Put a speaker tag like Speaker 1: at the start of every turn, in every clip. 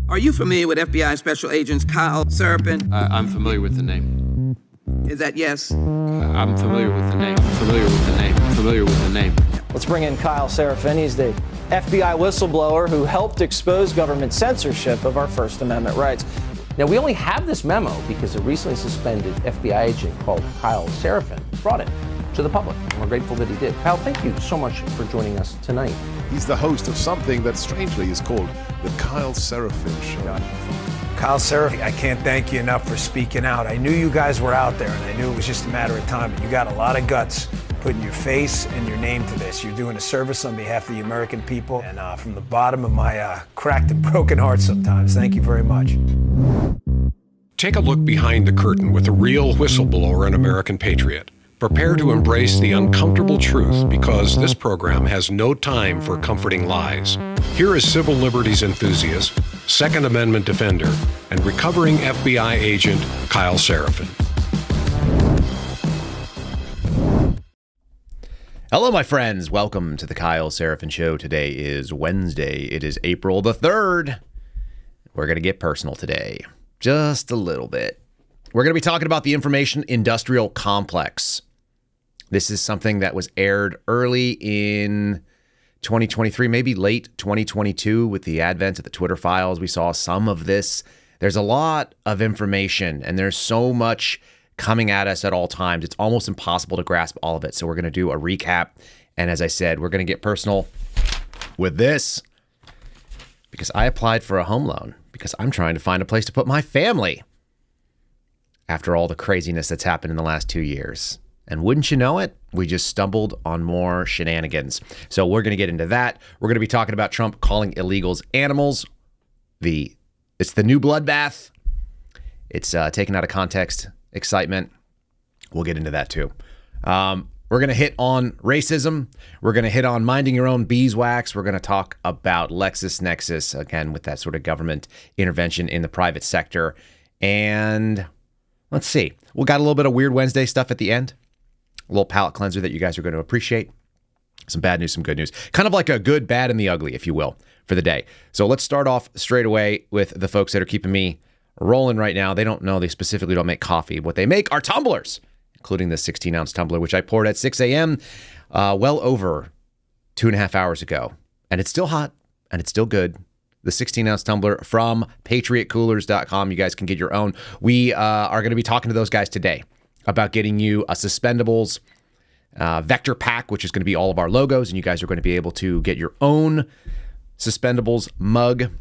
Speaker 1: Are you familiar with FBI Special Agents Kyle Seraphin?
Speaker 2: I'm familiar with the name.
Speaker 1: Is that yes?
Speaker 2: I'm familiar with the name. Familiar with the name. Familiar with the name.
Speaker 3: Let's bring in Kyle Seraphin. He's the FBI whistleblower who helped expose government censorship of our First Amendment rights.
Speaker 4: Now, we only have this memo because a recently suspended FBI agent called Kyle Seraphin brought it to the public. And we're grateful that he did. Kyle, thank you so much for joining us tonight.
Speaker 5: He's the host of something that strangely is called the Kyle Seraphin Show.
Speaker 6: Kyle Seraphin, I can't thank you enough for speaking out. I knew you guys were out there, and I knew it was just a matter of time, but you got a lot of guts putting your face and your name to this. You're doing a service on behalf of the American people, and from the bottom of my cracked and broken heart sometimes, thank you very much.
Speaker 7: Take a look behind the curtain with a real whistleblower and American patriot. Prepare to embrace the uncomfortable truth because this program has no time for comforting lies. Here is civil liberties enthusiast, Second Amendment defender, and recovering FBI agent Kyle Seraphin.
Speaker 8: Hello, my friends. Welcome to the Kyle Seraphin Show. Today is Wednesday. It is April the 3rd. We're going to get personal today. Just a little bit. We're going to be talking about the Information Industrial Complex. This is something that was aired early in 2023, maybe late 2022 with the advent of the Twitter files. We saw some of this. There's a lot of information and there's so much coming at us at all times. It's almost impossible to grasp all of it. So we're going to do a recap. And as I said, we're going to get personal with this because I applied for a home loan because I'm trying to find a place to put my family after all the craziness that's happened in the last 2 years. And wouldn't you know it, we just stumbled on more shenanigans. So we're going to get into that. We're going to be talking about Trump calling illegals animals. It's the new bloodbath. It's taken out of context excitement. We'll get into that too. We're going to hit on racism. We're going to hit on minding your own beeswax. We're going to talk about Lexus Nexus, again, with that sort of government intervention in the private sector. And let's see. We got a little bit of Weird Wednesday stuff at the end. A little palate cleanser that you guys are going to appreciate. Some bad news, some good news. Kind of like a good, bad, and the ugly, if you will, for the day. So let's start off straight away with the folks that are keeping me rolling right now. They don't know. They specifically don't make coffee. What they make are tumblers, including the 16-ounce tumbler, which I poured at 6 a.m. Well over 2.5 hours ago. And it's still hot, and it's still good. The 16-ounce tumbler from patriotcoolers.com. You guys can get your own. We are going to be talking to those guys today about getting you a Suspendables vector pack, which is going to be all of our logos, and you guys are going to be able to get your own Suspendables mug,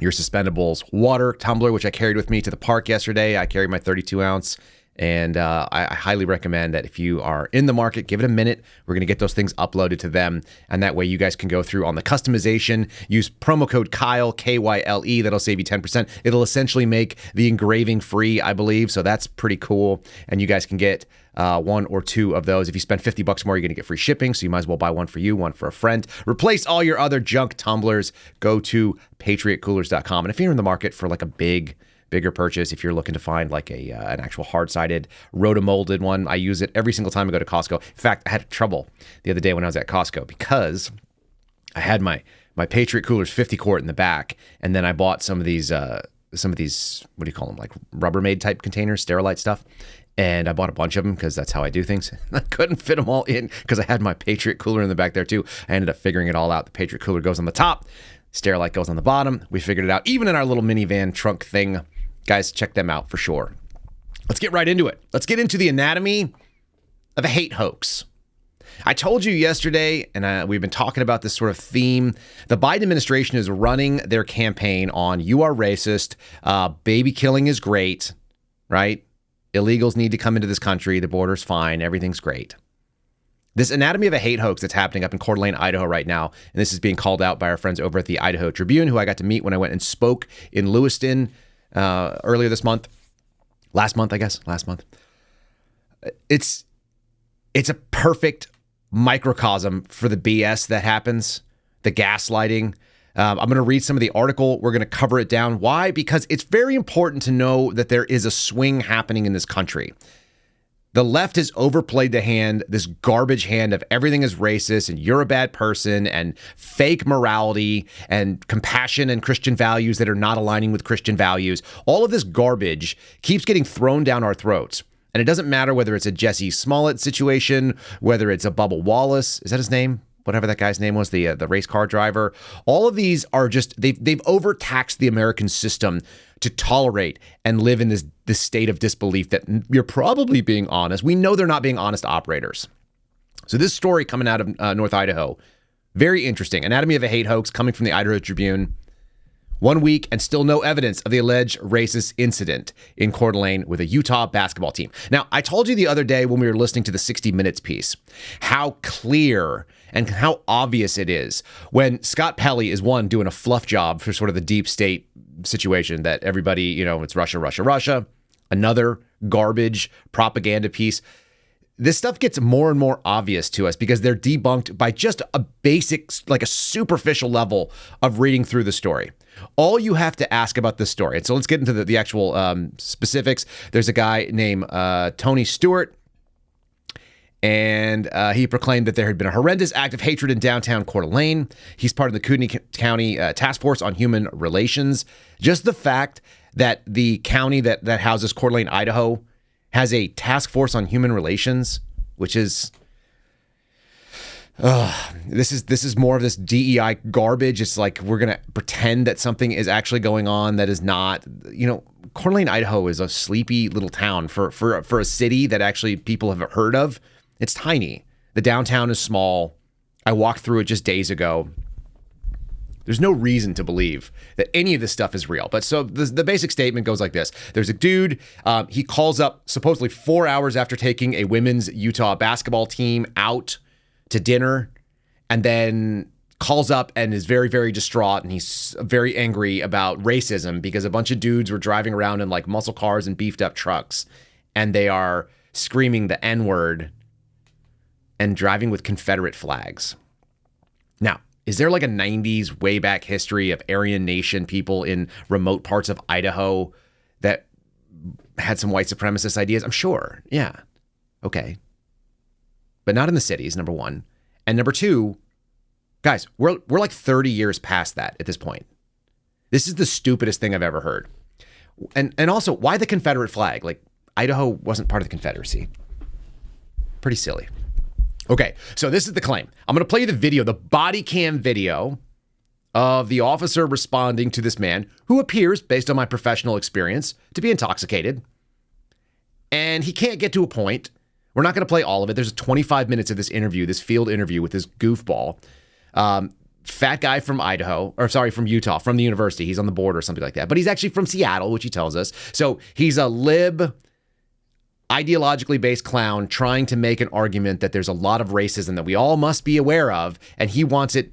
Speaker 8: your Suspendables water tumbler, which I carried with me to the park yesterday. I carried my 32-ounce. And I highly recommend that if you are in the market, give it a minute. We're going to get those things uploaded to them. And that way you guys can go through on the customization. Use promo code Kyle, K-Y-L-E. That'll save you 10%. It'll essentially make the engraving free, I believe. So that's pretty cool. And you guys can get one or two of those. If you spend $50 more, you're going to get free shipping. So you might as well buy one for you, one for a friend. Replace all your other junk tumblers. Go to patriotcoolers.com. And if you're in the market for like a bigger purchase, if you're looking to find like an actual hard-sided rotomolded one, I use it every single time I go to Costco. In fact, I had trouble the other day when I was at Costco because I had my Patriot Coolers 50 quart in the back, and then I bought some of these what do you call them, like Rubbermaid type containers, Sterilite stuff, and I bought a bunch of them because that's how I do things. I couldn't fit them all in because I had my Patriot Cooler in the back there too. I ended up figuring it all out. The Patriot Cooler goes on the top, Sterilite goes on the bottom. We figured it out, even in our little minivan trunk thing. Guys, check them out for sure. Let's get right into it. Let's get into the anatomy of a hate hoax. I told you yesterday, and we've been talking about this sort of theme. The Biden administration is running their campaign on "you are racist," baby killing is great, right? Illegals need to come into this country. The border's fine. Everything's great. This anatomy of a hate hoax that's happening up in Coeur d'Alene, Idaho right now, and this is being called out by our friends over at the Idaho Tribune, who I got to meet when I went and spoke in Lewiston earlier this month. Last month. It's a perfect microcosm for the BS that happens, the gaslighting. I'm going to read some of the article. We're going to cover it down. Why? Because it's very important to know that there is a swing happening in this country. The left has overplayed the hand, this garbage hand of everything is racist and you're a bad person and fake morality and compassion and Christian values that are not aligning with Christian values. All of this garbage keeps getting thrown down our throats. And it doesn't matter whether it's a Jesse Smollett situation, whether it's a Bubba Wallace. Is that his name? Whatever that guy's name was, the race car driver. All of these are just, they've overtaxed the American system to tolerate and live in this state of disbelief that you're probably being honest. We know they're not being honest operators. So this story coming out of North Idaho, very interesting. Anatomy of a hate hoax coming from the Idaho Tribune. 1 week and still no evidence of the alleged racist incident in Coeur d'Alene with a Utah basketball team. Now, I told you the other day when we were listening to the 60 Minutes piece, how clear and how obvious it is when Scott Pelley is doing a fluff job for sort of the deep state situation that everybody, it's Russia, Russia, Russia, another garbage propaganda piece. This stuff gets more and more obvious to us because they're debunked by just a basic, like a superficial level of reading through the story. All you have to ask about this story. And so let's get into the actual specifics. There's a guy named Tony Stewart, and he proclaimed that there had been a horrendous act of hatred in downtown Coeur d'Alene. He's part of the Kootenai County Task Force on Human Relations. Just the fact that the county that houses Coeur d'Alene, Idaho, has a task force on human relations, which is this is more of this DEI garbage. It's like we're gonna pretend that something is actually going on that is not. Coeur d'Alene, Idaho is a sleepy little town for a city that actually people have heard of. It's tiny. The downtown is small. I walked through it just days ago. There's no reason to believe that any of this stuff is real. But so the basic statement goes like this. There's a dude, he calls up supposedly 4 hours after taking a women's Utah basketball team out to dinner, and then calls up and is very, very distraught, and he's very angry about racism because a bunch of dudes were driving around in like muscle cars and beefed up trucks, and they are screaming the N-word and driving with Confederate flags. Now, is there like a 90s way back history of Aryan Nation people in remote parts of Idaho that had some white supremacist ideas? I'm sure. Yeah. Okay. But not in the cities, number one. And number two, guys, we're like 30 years past that at this point. This is the stupidest thing I've ever heard. And also, why the Confederate flag? Like, Idaho wasn't part of the Confederacy. Pretty silly. Okay, so this is the claim. I'm going to play you the video, the body cam video of the officer responding to this man who appears, based on my professional experience, to be intoxicated. And he can't get to a point. We're not going to play all of it. There's 25 minutes of this interview, this field interview with this goofball. Fat guy from from Utah, from the university. He's on the board or something like that. But he's actually from Seattle, which he tells us. So he's a lib, ideologically based clown trying to make an argument that there's a lot of racism that we all must be aware of. And he wants it,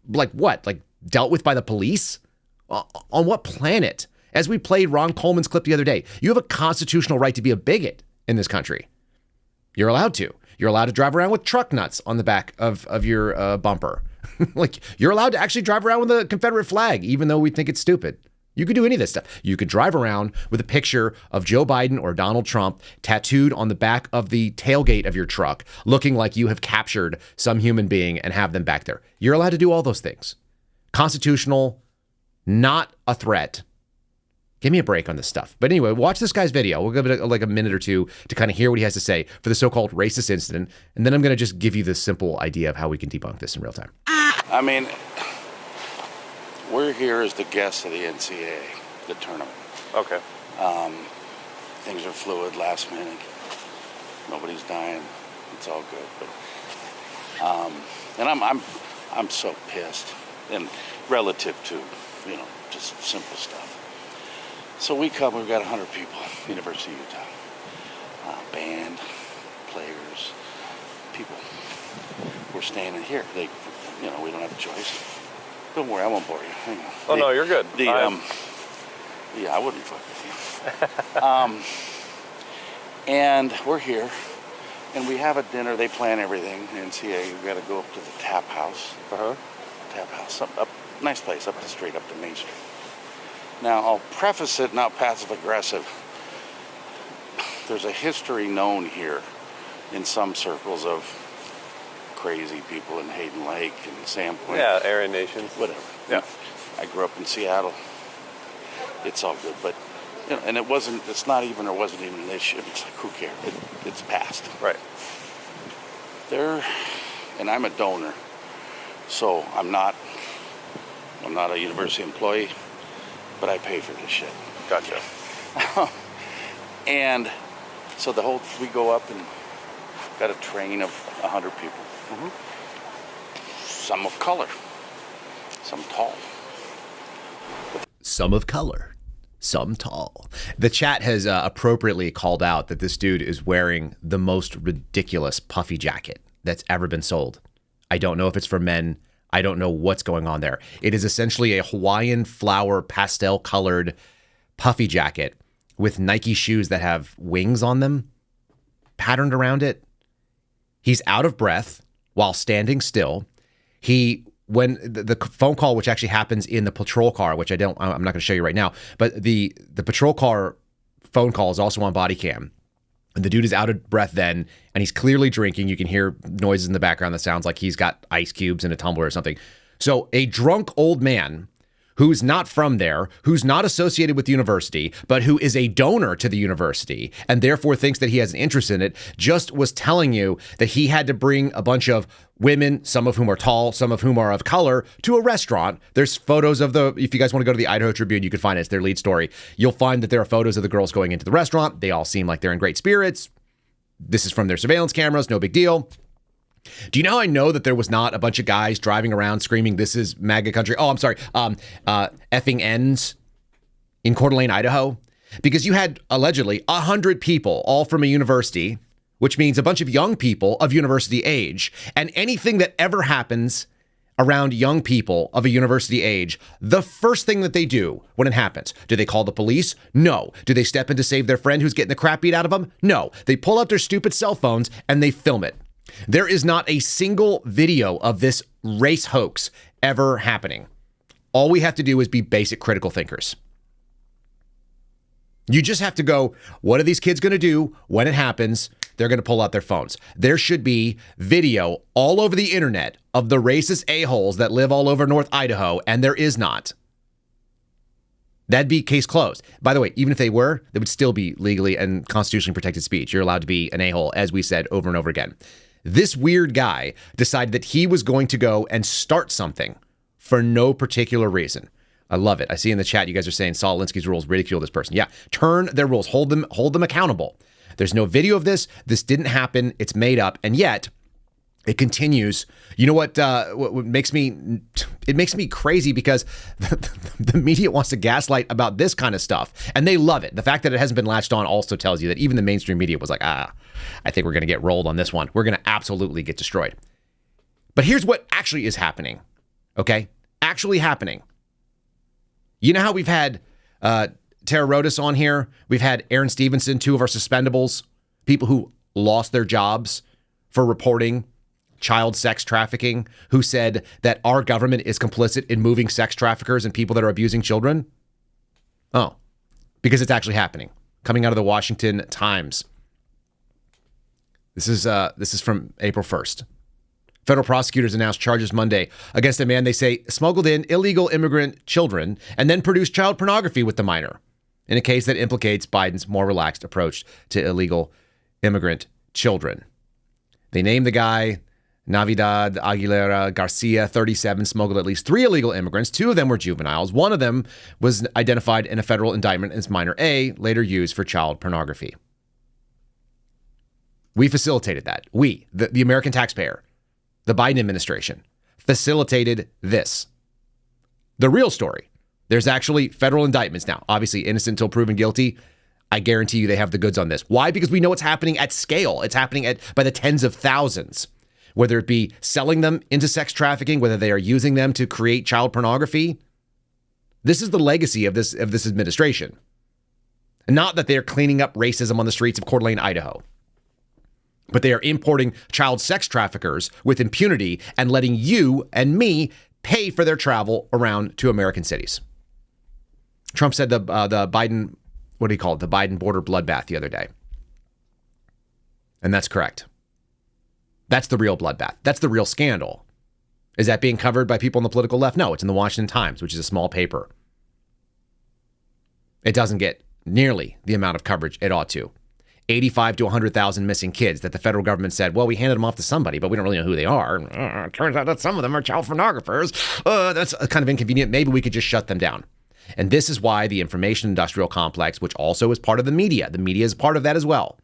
Speaker 8: like what? Like dealt with by the police? On what planet? As we played Ron Coleman's clip the other day, you have a constitutional right to be a bigot in this country. You're allowed to. You're allowed to drive around with truck nuts on the back of your bumper. Like, you're allowed to actually drive around with a Confederate flag, even though we think it's stupid. You could do any of this stuff. You could drive around with a picture of Joe Biden or Donald Trump tattooed on the back of the tailgate of your truck, looking like you have captured some human being and have them back there. You're allowed to do all those things. Constitutional, not a threat. Give me a break on this stuff. But anyway, watch this guy's video. We'll give it like a minute or two to kind of hear what he has to say for the so-called racist incident. And then I'm going to just give you the simple idea of how we can debunk this in real time.
Speaker 9: I mean, we're here as the guests of the NCA, the tournament. Okay. Things are fluid, last minute. Nobody's dying. It's all good. But and I'm so pissed, and relative to, just simple stuff. So we've got 100 people, University of Utah, band, players, people. We're staying in here. We don't have a choice. Don't worry, I won't bore you. Hang on.
Speaker 10: Oh, no, you're good.
Speaker 9: Yeah, I wouldn't fuck with you. And we're here, and we have a dinner. They plan everything. NCA, we've got to go up to the tap house. Tap house, up nice place, up the street, up to Main Street. Now, I'll preface it, not passive-aggressive. there's a history known here in some circles of crazy people in Hayden Lake and Sandpoint.
Speaker 2: Yeah, Aryan nations.
Speaker 9: Whatever.
Speaker 2: Yeah.
Speaker 9: I grew up in Seattle. It's all good, but and it wasn't even an issue. It's like, who cares? It's past.
Speaker 2: Right.
Speaker 9: And I'm a donor, so I'm not a university employee, but I pay for this shit.
Speaker 2: Gotcha.
Speaker 9: And so we go up and got a train of 100 people.
Speaker 2: Mm-hmm.
Speaker 9: Some of color, some tall.
Speaker 8: Some of color, some tall. The chat has appropriately called out that this dude is wearing the most ridiculous puffy jacket that's ever been sold. I don't know if it's for men. I don't know what's going on there. It is essentially a Hawaiian flower pastel colored puffy jacket with Nike shoes that have wings on them patterned around it. He's out of breath while standing still. When the phone call, which actually happens in the patrol car, which I'm not going to show you right now, but the patrol car phone call is also on body cam. And the dude is out of breath then, and he's clearly drinking. You can hear noises in the background that sounds like he's got ice cubes in a tumbler or something. So a drunk old man who's not from there, who's not associated with the university, but who is a donor to the university and therefore thinks that he has an interest in it, just was telling you that he had to bring a bunch of women, some of whom are tall, some of whom are of color, to a restaurant. There's photos of if you guys want to go to the Idaho Tribune, you can find it. It's their lead story. You'll find that there are photos of the girls going into the restaurant. They all seem like they're in great spirits. This is from their surveillance cameras. No big deal. Do you know how I know that there was not a bunch of guys driving around screaming, "This is MAGA country"? Oh, I'm sorry. Effing ends in Coeur d'Alene, Idaho? Because you had allegedly 100 people, all from a university, which means a bunch of young people of university age. And anything that ever happens around young people of a university age, the first thing that they do when it happens, do they call the police? No. Do they step in to save their friend who's getting the crap beat out of them? No. They pull out their stupid cell phones and they film it. There is not a single video of this race hoax ever happening. All we have to do is be basic critical thinkers. You just have to go, what are these kids going to do when it happens? They're going to pull out their phones. There should be video all over the internet of the racist a-holes that live all over North Idaho, and there is not. That'd be case closed. By the way, even if they were, they would still be legally and constitutionally protected speech. You're allowed to be an a-hole, as we said over and over again. This weird guy decided that he was going to go and start something for no particular reason. I love it. I see in the chat you guys are saying Saul Alinsky's rules ridicule this person. Yeah, turn their rules, hold them accountable. There's no video of this. This didn't happen. It's made up, and yet it continues. You know what makes me crazy, because the media wants to gaslight about this kind of stuff, and they love it. The fact that it hasn't been latched on also tells you that even the mainstream media was like, I think we're going to get rolled on this one. We're going to absolutely get destroyed. But here's what actually is happening, okay? Actually happening. You know how we've had Tara Rodas on here? We've had Aaron Stevenson, two of our suspendables, people who lost their jobs for reporting child sex trafficking, who said that our government is complicit in moving sex traffickers and people that are abusing children. Oh, because it's actually happening. Coming out of the Washington Times. This is from April 1st. Federal prosecutors announced charges Monday against a man they say smuggled in illegal immigrant children and then produced child pornography with the minor, in a case that implicates Biden's more relaxed approach to illegal immigrant children. They named the guy Navidad Aguilera Garcia, 37, smuggled at least 3 illegal immigrants. 2 of them were juveniles. 1 of them was identified in a federal indictment as minor A, later used for child pornography. We facilitated that. We, the American taxpayer, the Biden administration, facilitated this. The real story. There's actually federal indictments now. Obviously, innocent until proven guilty. I guarantee you they have the goods on this. Why? Because we know it's happening at scale. It's happening by the tens of thousands. Whether it be selling them into sex trafficking, whether they are using them to create child pornography. This is the legacy of this administration. Not that they're cleaning up racism on the streets of Coeur d'Alene, Idaho. But they are importing child sex traffickers with impunity and letting you and me pay for their travel around to American cities. Trump said the Biden, what do you call it? The Biden border bloodbath the other day. And that's correct. That's the real bloodbath. That's the real scandal. Is that being covered by people on the political left? No, it's in the Washington Times, which is a small paper. It doesn't get nearly the amount of coverage it ought to. 85 to 100,000 missing kids that the federal government said, well, we handed them off to somebody, but we don't really know who they are. It turns out that some of them are child pornographers. That's kind of inconvenient. Maybe we could just shut them down. And this is why the Information Industrial Complex, which also is part of the media is part of that as well.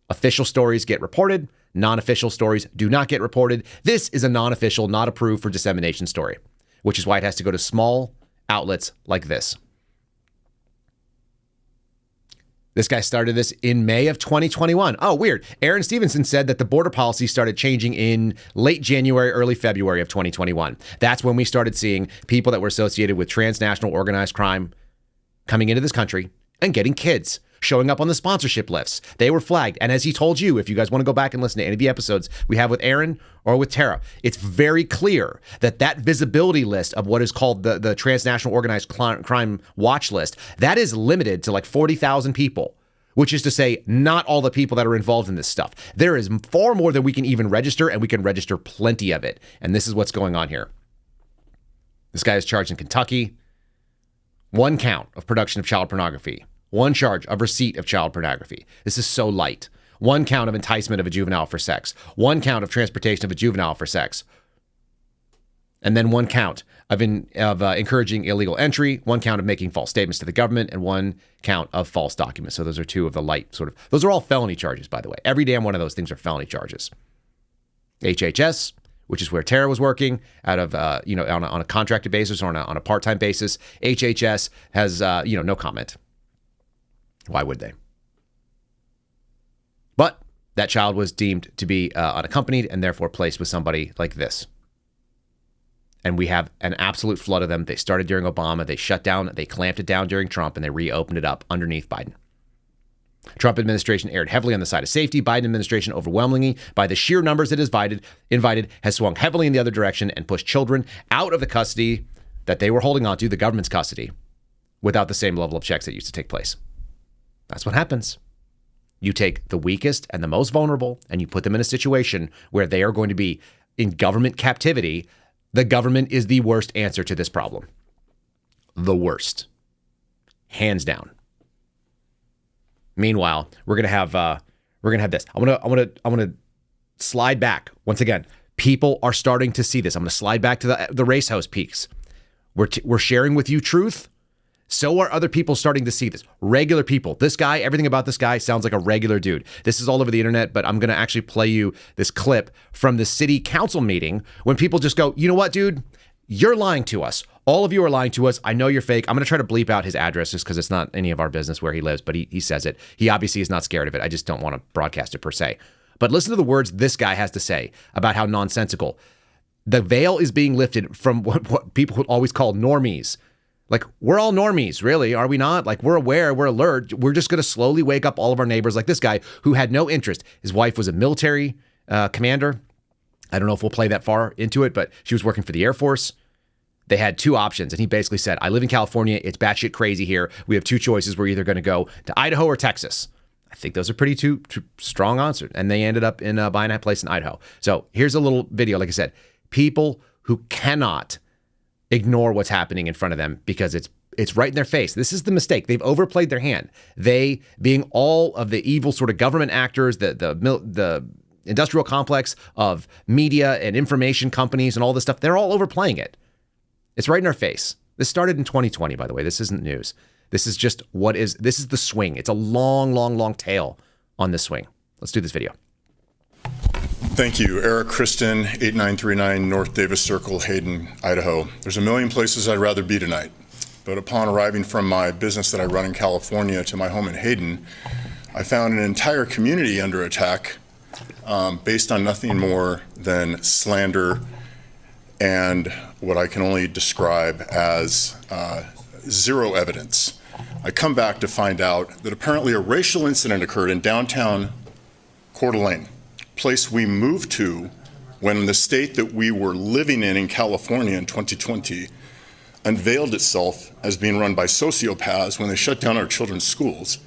Speaker 8: Official stories get reported. Non-official stories do not get reported. This is a non-official, not approved for dissemination story, which is why it has to go to small outlets like this. This guy started this in May of 2021. Oh, weird. Aaron Stevenson said that the border policy started changing in late January, early February of 2021. That's when we started seeing people that were associated with transnational organized crime coming into this country and getting kids, showing up on the sponsorship lists. They were flagged. And as he told you, if you guys want to go back and listen to any of the episodes we have with Aaron or with Tara, it's very clear that that visibility list of what is called the transnational organized crime watch list, that is limited to like 40,000 people, which is to say not all the people that are involved in this stuff. There is far more than we can even register, and we can register plenty of it. And this is what's going on here. This guy is charged in Kentucky. 1 count of production of child pornography. 1 charge of receipt of child pornography. This is so light. 1 count of enticement of a juvenile for sex. 1 count of transportation of a juvenile for sex. And then 1 count of encouraging illegal entry, 1 count of making false statements to the government, and 1 count of false documents. So those are 2 of the light sort of, those are all felony charges, by the way. Every damn one of those things are felony charges. HHS, which is where Tara was working out of, on a contracted basis or on a part-time basis. HHS has, no comment. Why would they? But that child was deemed to be unaccompanied and therefore placed with somebody like this. And we have an absolute flood of them. They started during Obama. They shut down, they clamped it down during Trump, and they reopened it up underneath Biden. Trump administration erred heavily on the side of safety. Biden administration overwhelmingly, by the sheer numbers it has invited, has swung heavily in the other direction and pushed children out of the custody that they were holding on to, the government's custody, without the same level of checks that used to take place. That's what happens. You take the weakest and the most vulnerable and you put them in a situation where they are going to be in government captivity. The government is the worst answer to this problem. The worst. Hands down. Meanwhile, we're gonna have this. I want to slide back once again. People are starting to see this. I'm going to slide back to the race house peaks. We're sharing with you truth. So are other people starting to see this. Regular people. This guy, everything about this guy sounds like a regular dude. This is all over the internet, but I'm going to actually play you this clip from the city council meeting when people just go, you know what, dude? You're lying to us. All of you are lying to us. I know you're fake. I'm going to try to bleep out his address just because it's not any of our business where he lives, but he says it. He obviously is not scared of it. I just don't want to broadcast it per se. But listen to the words this guy has to say about how nonsensical. The veil is being lifted from what people would always call normies. Like, we're all normies, really, are we not? Like, we're aware, we're alert. We're just going to slowly wake up all of our neighbors like this guy who had no interest. His wife was a military commander. I don't know if we'll play that far into it, but she was working for the Air Force. They had 2 options, and he basically said, I live in California. It's batshit crazy here. We have 2 choices. We're either going to go to Idaho or Texas. I think those are pretty two strong answers, and they ended up in buying a place in Idaho. So here's a little video. Like I said, people who cannot ignore what's happening in front of them because it's right in their face. This is the mistake. They've overplayed their hand. They, being all of the evil sort of government actors, the industrial complex of media and information companies and all this stuff, they're all overplaying it. It's right in our face. This started in 2020, by the way. This isn't news. This is just this is the swing. It's a long, long, long tail on this swing. Let's do this video.
Speaker 10: Thank you. Eric Kristen, 8939 North Davis Circle, Hayden, Idaho. There's a million places I'd rather be tonight, but upon arriving from my business that I run in California to my home in Hayden, I found an entire community under attack based on nothing more than slander and what I can only describe as zero evidence. I come back to find out that apparently a racial incident occurred in downtown Coeur d'Alene, place we moved to when the state that we were living in California in 2020 unveiled itself as being run by sociopaths when they shut down our children's schools.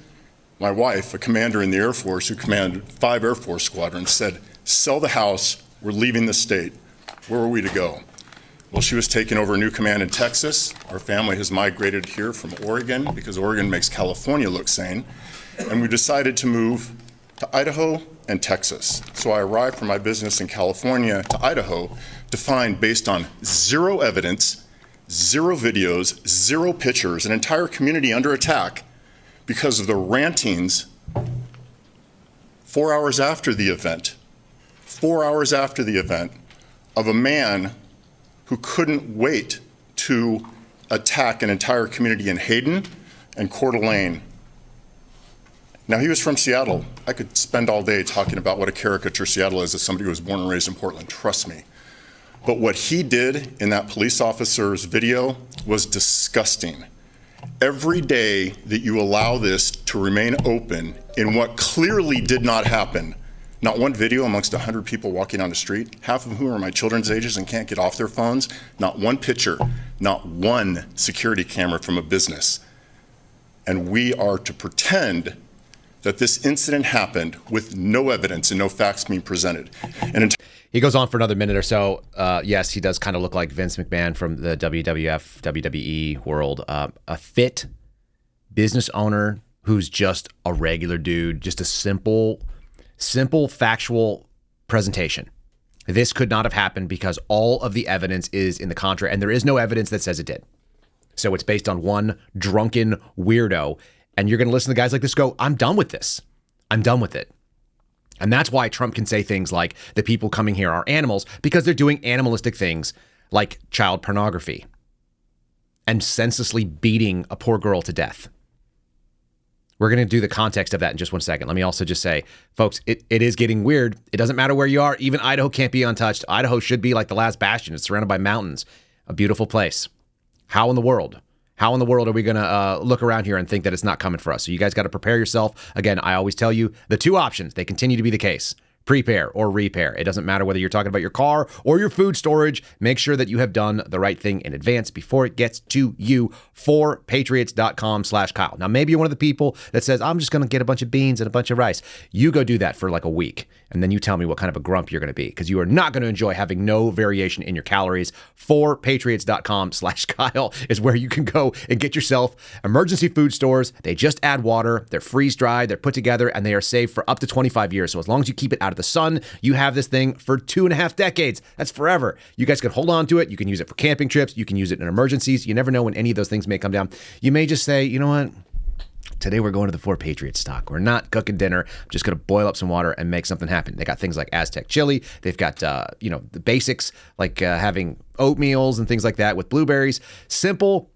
Speaker 10: my wife, a commander in the Air Force who commanded 5 Air Force squadrons, said, "Sell the house, we're leaving the state." Where are we to go? Well, she was taking over a new command in Texas. Our family has migrated here from Oregon because Oregon makes California look sane. And we decided to move to Idaho and Texas. So I arrived from my business in California to Idaho to find, based on 0 evidence, 0 videos, 0 pictures, an entire community under attack because of the rantings 4 hours after the event, 4 hours after the event, of a man who couldn't wait to attack an entire community in Hayden and Coeur d'Alene. Now, he was from Seattle. I could spend all day talking about what a caricature Seattle is as somebody who was born and raised in Portland, trust me. But what he did in that police officer's video was disgusting. Every day that you allow this to remain open in what clearly did not happen, not one video amongst 100 people walking on the street, half of whom are my children's ages and can't get off their phones, not one picture, not one security camera from a business. And we are to pretend that this incident happened with no evidence and no facts being presented. And
Speaker 8: he goes on for another minute or so. Yes, he does kind of look like Vince McMahon from the WWF, WWE world. A fit business owner who's just a regular dude, just a simple, factual presentation. This could not have happened because all of the evidence is in the contrary, and there is no evidence that says it did. So it's based on one drunken weirdo, and you're going to listen to guys like this go, I'm done with this. I'm done with it. And that's why Trump can say things like the people coming here are animals, because they're doing animalistic things like child pornography and senselessly beating a poor girl to death. We're going to do the context of that in just one second. Let me also just say, folks, it is getting weird. It doesn't matter where you are. Even Idaho can't be untouched. Idaho should be like the last bastion. It's surrounded by mountains. A beautiful place. How in the world are we going to look around here and think that it's not coming for us? So you guys got to prepare yourself. Again, I always tell you the 2 options. They continue to be the case. Prepare or repair. It doesn't matter whether you're talking about your car or your food storage. Make sure that you have done the right thing in advance before it gets to you. 4patriots.com/Kyle. Now, maybe you're one of the people that says, I'm just going to get a bunch of beans and a bunch of rice. You go do that for like a week, and then you tell me what kind of a grump you're going to be, because you are not going to enjoy having no variation in your calories. 4patriots.com/Kyle is where you can go and get yourself emergency food stores. They just add water. They're freeze-dried. They're put together, and they are safe for up to 25 years. So as long as you keep it out of the sun, you have this thing for 2.5 decades. That's forever. You guys can hold on to it. You can use it for camping trips. You can use it in emergencies. You never know when any of those things may come down. You may just say, you know what? Today we're going to the 4 Patriots stock. We're not cooking dinner. I'm just going to boil up some water and make something happen. They got things like Aztec chili. They've got, the basics like having oatmeals and things like that with blueberries. Simple.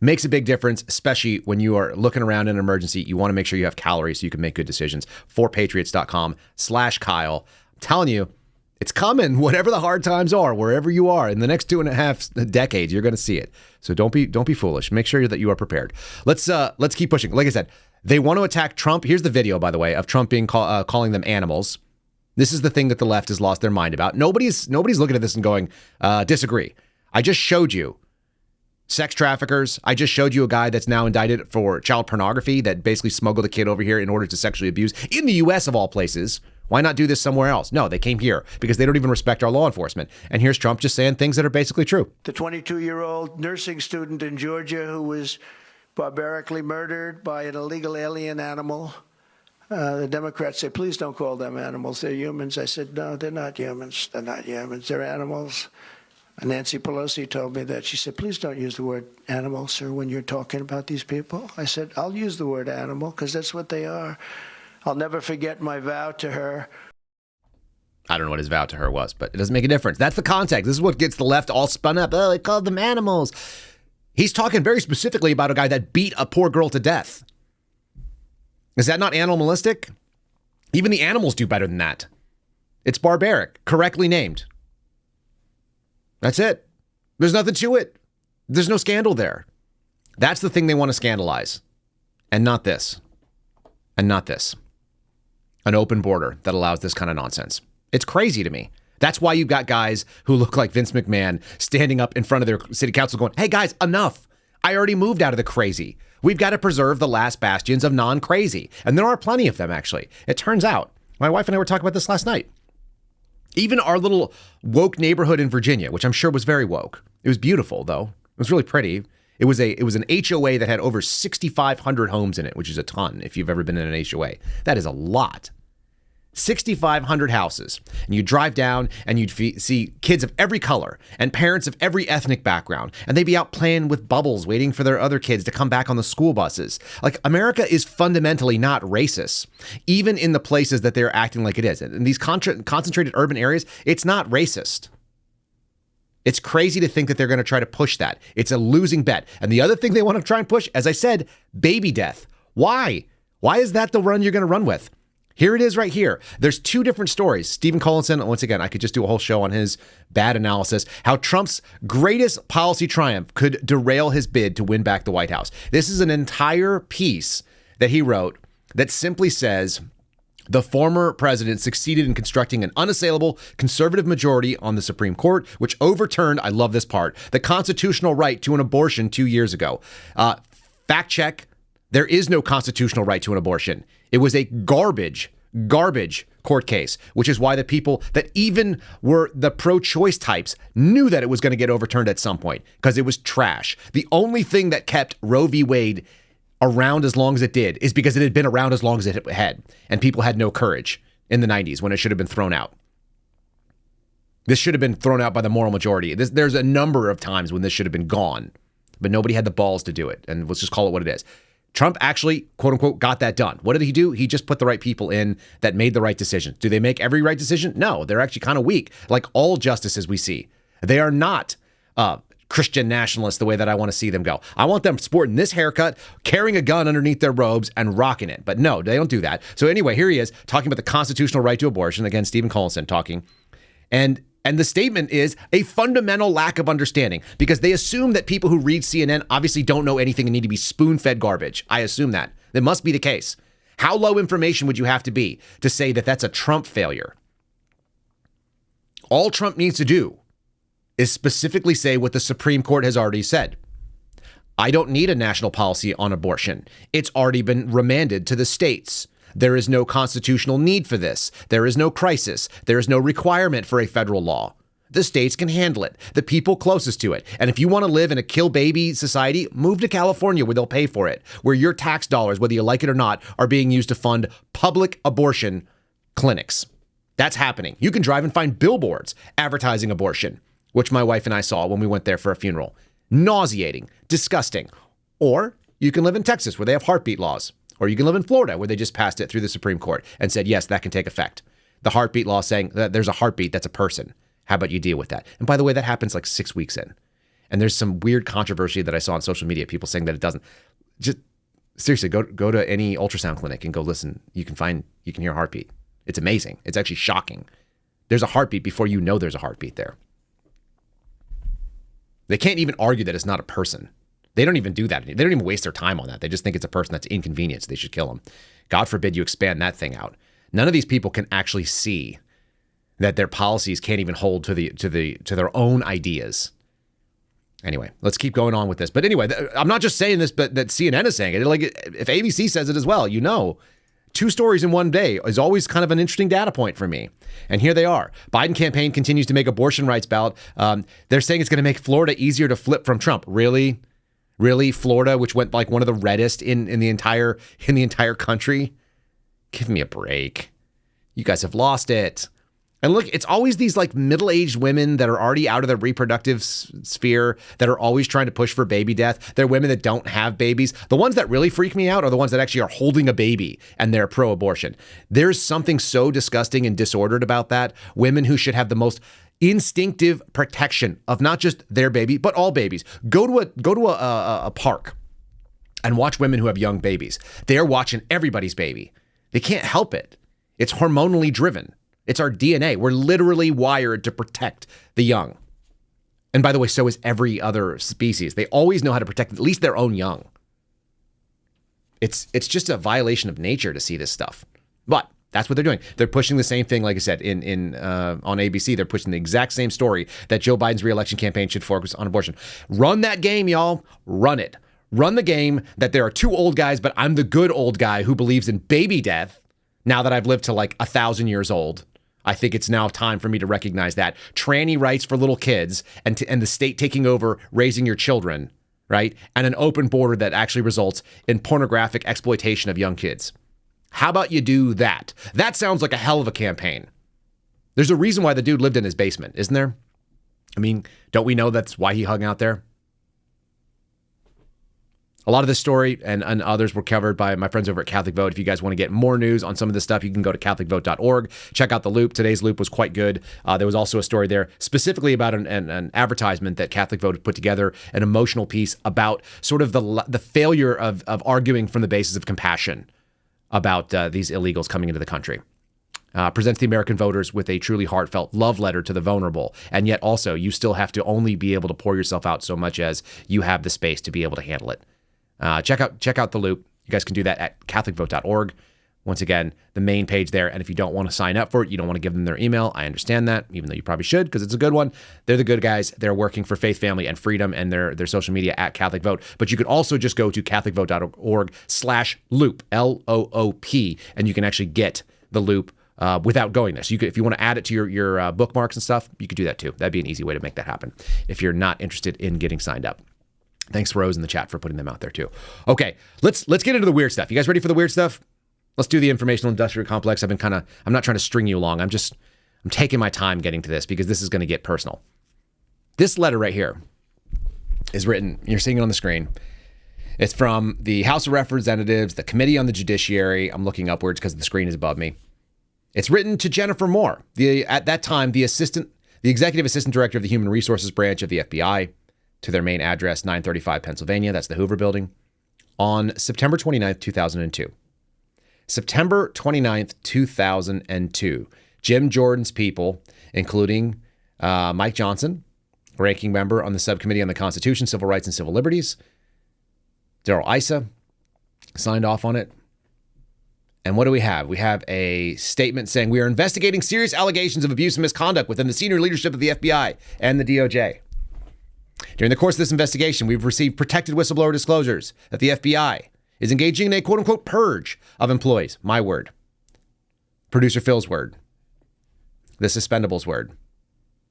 Speaker 8: Makes a big difference, especially when you are looking around in an emergency. You want to make sure you have calories so you can make good decisions. 4patriots.com/Kyle. I'm telling you, it's coming. Whatever the hard times are, wherever you are, in the next 2.5 decades, you're going to see it. So don't be foolish. Make sure that you are prepared. Let's keep pushing. Like I said, they want to attack Trump. Here's the video, by the way, of Trump being calling them animals. This is the thing that the left has lost their mind about. Nobody's looking at this and going, disagree. I just showed you sex traffickers. I just showed you a guy that's now indicted for child pornography that basically smuggled a kid over here in order to sexually abuse in the U.S. of all places. Why not do this somewhere else? No, they came here because they don't even respect our law enforcement. And here's Trump just saying things that are basically true.
Speaker 11: The 22-year-old nursing student in Georgia who was barbarically murdered by an illegal alien animal. The Democrats say, please don't call them animals. They're humans. I said, no, they're not humans. They're not humans. They're animals. Nancy Pelosi told me that. She said, please don't use the word animal, sir, when you're talking about these people. I said, I'll use the word animal because that's what they are. I'll never forget my vow to her.
Speaker 8: I don't know what his vow to her was, but it doesn't make a difference. That's the context. This is what gets the left all spun up. Oh, they called them animals. He's talking very specifically about a guy that beat a poor girl to death. Is that not animalistic? Even the animals do better than that. It's barbaric, correctly named. That's it. There's nothing to it. There's no scandal there. That's the thing they want to scandalize. And not this. And not this. An open border that allows this kind of nonsense. It's crazy to me. That's why you've got guys who look like Vince McMahon standing up in front of their city council going, hey guys, enough. I already moved out of the crazy. We've got to preserve the last bastions of non-crazy. And there are plenty of them, actually. It turns out, my wife and I were talking about this last night. Even our little woke neighborhood in Virginia, which I'm sure was very woke. It was beautiful, though. It was really pretty. It was an HOA that had over 6,500 homes in it, which is a ton if you've ever been in an HOA. That is a lot. 6,500 houses. And you drive down and you'd see kids of every color and parents of every ethnic background. And they'd be out playing with bubbles, waiting for their other kids to come back on the school buses. Like, America is fundamentally not racist, even in the places that they're acting like it is. In these concentrated urban areas, it's not racist. It's crazy to think that they're going to try to push that. It's a losing bet. And the other thing they want to try and push, as I said, baby death. Why? Why is that the run you're going to run with? Here it is right here. There's two different stories. Stephen Collinson, once again, I could just do a whole show on his bad analysis, how Trump's greatest policy triumph could derail his bid to win back the White House. This is an entire piece that he wrote that simply says the former president succeeded in constructing an unassailable conservative majority on the Supreme Court, which overturned, I love this part, the constitutional right to an abortion 2 years ago. Fact check, there is no constitutional right to an abortion. It was a garbage court case, which is why the people that even were the pro-choice types knew that it was going to get overturned at some point because it was trash. The only thing that kept Roe v. Wade around as long as it did is because it had been around as long as it had, and people had no courage in the 90s when it should have been thrown out. This should have been thrown out by the moral majority. There's a number of times when this should have been gone, but nobody had the balls to do it, and let's just call it what it is. Trump actually, quote unquote, got that done. What did he do? He just put the right people in that made the right decision. Do they make every right decision? No, they're actually kind of weak, like all justices we see. They are not Christian nationalists the way that I want to see them go. I want them sporting this haircut, carrying a gun underneath their robes and rocking it. But no, they don't do that. So anyway, here he is talking about the constitutional right to abortion. Again, Stephen Collinson talking. And the statement is a fundamental lack of understanding because they assume that people who read CNN obviously don't know anything and need to be spoon-fed garbage. I assume that. That must be the case. How low information would you have to be to say that that's a Trump failure? All Trump needs to do is specifically say what the Supreme Court has already said. I don't need a national policy on abortion. It's already been remanded to the states. There is no constitutional need for this. There is no crisis. There is no requirement for a federal law. The states can handle it, the people closest to it. And if you want to live in a kill baby society, move to California where they'll pay for it, where your tax dollars, whether you like it or not, are being used to fund public abortion clinics. That's happening. You can drive and find billboards advertising abortion, which my wife and I saw when we went there for a funeral. Nauseating, disgusting. Or you can live in Texas where they have heartbeat laws. Or you can live in Florida where they just passed it through the Supreme Court and said, yes, that can take effect. The heartbeat law saying that there's a heartbeat that's a person. How about you deal with that? And by the way, that happens like 6 weeks in. And there's some weird controversy that I saw on social media, people saying that it doesn't. Just seriously, go to any ultrasound clinic and go listen. You can hear a heartbeat. It's amazing. It's actually shocking. There's a heartbeat before you know there's a heartbeat there. They can't even argue that it's not a person. They don't even do that. They don't even waste their time on that. They just think it's a person that's inconvenienced. They should kill them. God forbid you expand that thing out. None of these people can actually see that their policies can't even hold to their own ideas. Anyway, let's keep going on with this. But anyway, I'm not just saying this, but that CNN is saying it. Like, if ABC says it as well, you know, 2 stories in one day is always kind of an interesting data point for me. And here they are. Biden campaign continues to make abortion rights ballot. They're saying it's going to make Florida easier to flip from Trump. Really? Florida, which went like one of the reddest in the entire country? Give me a break. You guys have lost it. And look, it's always these like middle-aged women that are already out of the reproductive sphere that are always trying to push for baby death. They're women that don't have babies. The ones that really freak me out are the ones that actually are holding a baby and they're pro-abortion. There's something so disgusting and disordered about that. Women who should have the most instinctive protection of not just their baby, but all babies. Go to a park and watch women who have young babies. They are watching everybody's baby. They can't help it. It's hormonally driven. It's our DNA. We're literally wired to protect the young. And by the way, so is every other species. They always know how to protect at least their own young. It's just a violation of nature to see this stuff. But that's what they're doing. They're pushing the same thing, like I said, on ABC. They're pushing the exact same story that Joe Biden's reelection campaign should focus on abortion. Run that game, y'all. Run it. run the game that there are two old guys, but I'm the good old guy who believes in baby death. Now that I've lived to like 1,000 years old, I think it's now time for me to recognize that. Tranny rights for little kids and the state taking over raising your children, right? And an open border that actually results in pornographic exploitation of young kids. How about you do that? That sounds like a hell of a campaign. There's a reason why the dude lived in his basement, isn't there? I mean, don't we know that's why he hung out there? A lot of this story and others were covered by my friends over at Catholic Vote. If you guys want to get more news on some of this stuff, you can go to CatholicVote.org. Check out the loop. Today's loop was quite good. There was also a story there specifically about an advertisement that Catholic Vote had put together, an emotional piece about sort of the failure of arguing from the basis of compassion about these illegals coming into the country. Presents the American voters with a truly heartfelt love letter to the vulnerable. And yet also, you still have to only be able to pour yourself out so much as you have the space to be able to handle it. Check out the loop. You guys can do that at CatholicVote.org. Once again, the main page there. And if you don't want to sign up for it, you don't want to give them their email, I understand that, even though you probably should because it's a good one. They're the good guys. They're working for faith, family, and freedom, and their social media at Catholic Vote. But you can also just go to CatholicVote.org/loop, LOOP, and you can actually get the loop without going there. So if you want to add it to your bookmarks and stuff, you could do that too. That'd be an easy way to make that happen if you're not interested in getting signed up. Thanks, Rose, in the chat for putting them out there too. Okay, let's get into the weird stuff. You guys ready for the weird stuff? Let's do the informational industrial complex. I'm not trying to string you along. I'm taking my time getting to this because this is going to get personal. This letter right here is written, you're seeing it on the screen. It's from the House of Representatives, the Committee on the Judiciary. I'm looking upwards because the screen is above me. It's written to Jennifer Moore, at that time, the executive assistant director of the Human Resources Branch of the FBI, to their main address, 935 Pennsylvania. That's the Hoover Building. On September 29th, 2002. September 29th, 2002. Jim Jordan's people, including Mike Johnson, ranking member on the subcommittee on the Constitution, Civil Rights, and Civil Liberties. Darrell Issa signed off on it. And what do we have? We have a statement saying we are investigating serious allegations of abuse and misconduct within the senior leadership of the FBI and the DOJ. During the course of this investigation, we've received protected whistleblower disclosures that the FBI is engaging in a quote-unquote purge of employees. My word. Producer Phil's word. The suspendables word.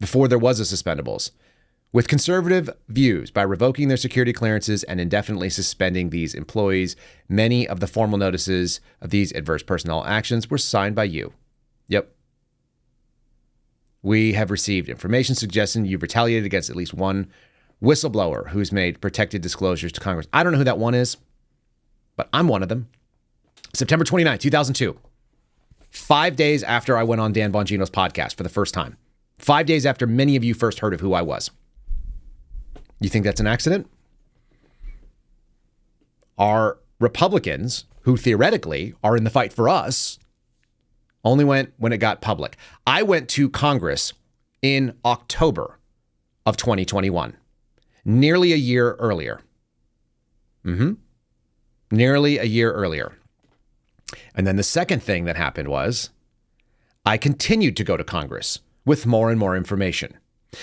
Speaker 8: Before there was a suspendables. With conservative views by revoking their security clearances and indefinitely suspending these employees, many of the formal notices of these adverse personnel actions were signed by you. Yep. We have received information suggesting you've retaliated against at least one whistleblower who's made protected disclosures to Congress. I don't know who that one is, but I'm one of them. September 29, 2002. 5 days after I went on Dan Bongino's podcast for the first time. 5 days after many of you first heard of who I was. You think that's an accident? Our Republicans, who theoretically are in the fight for us, only went when it got public. I went to Congress in October of 2021. Nearly a year earlier. Nearly a year earlier. And then the second thing that happened was I continued to go to Congress with more and more information.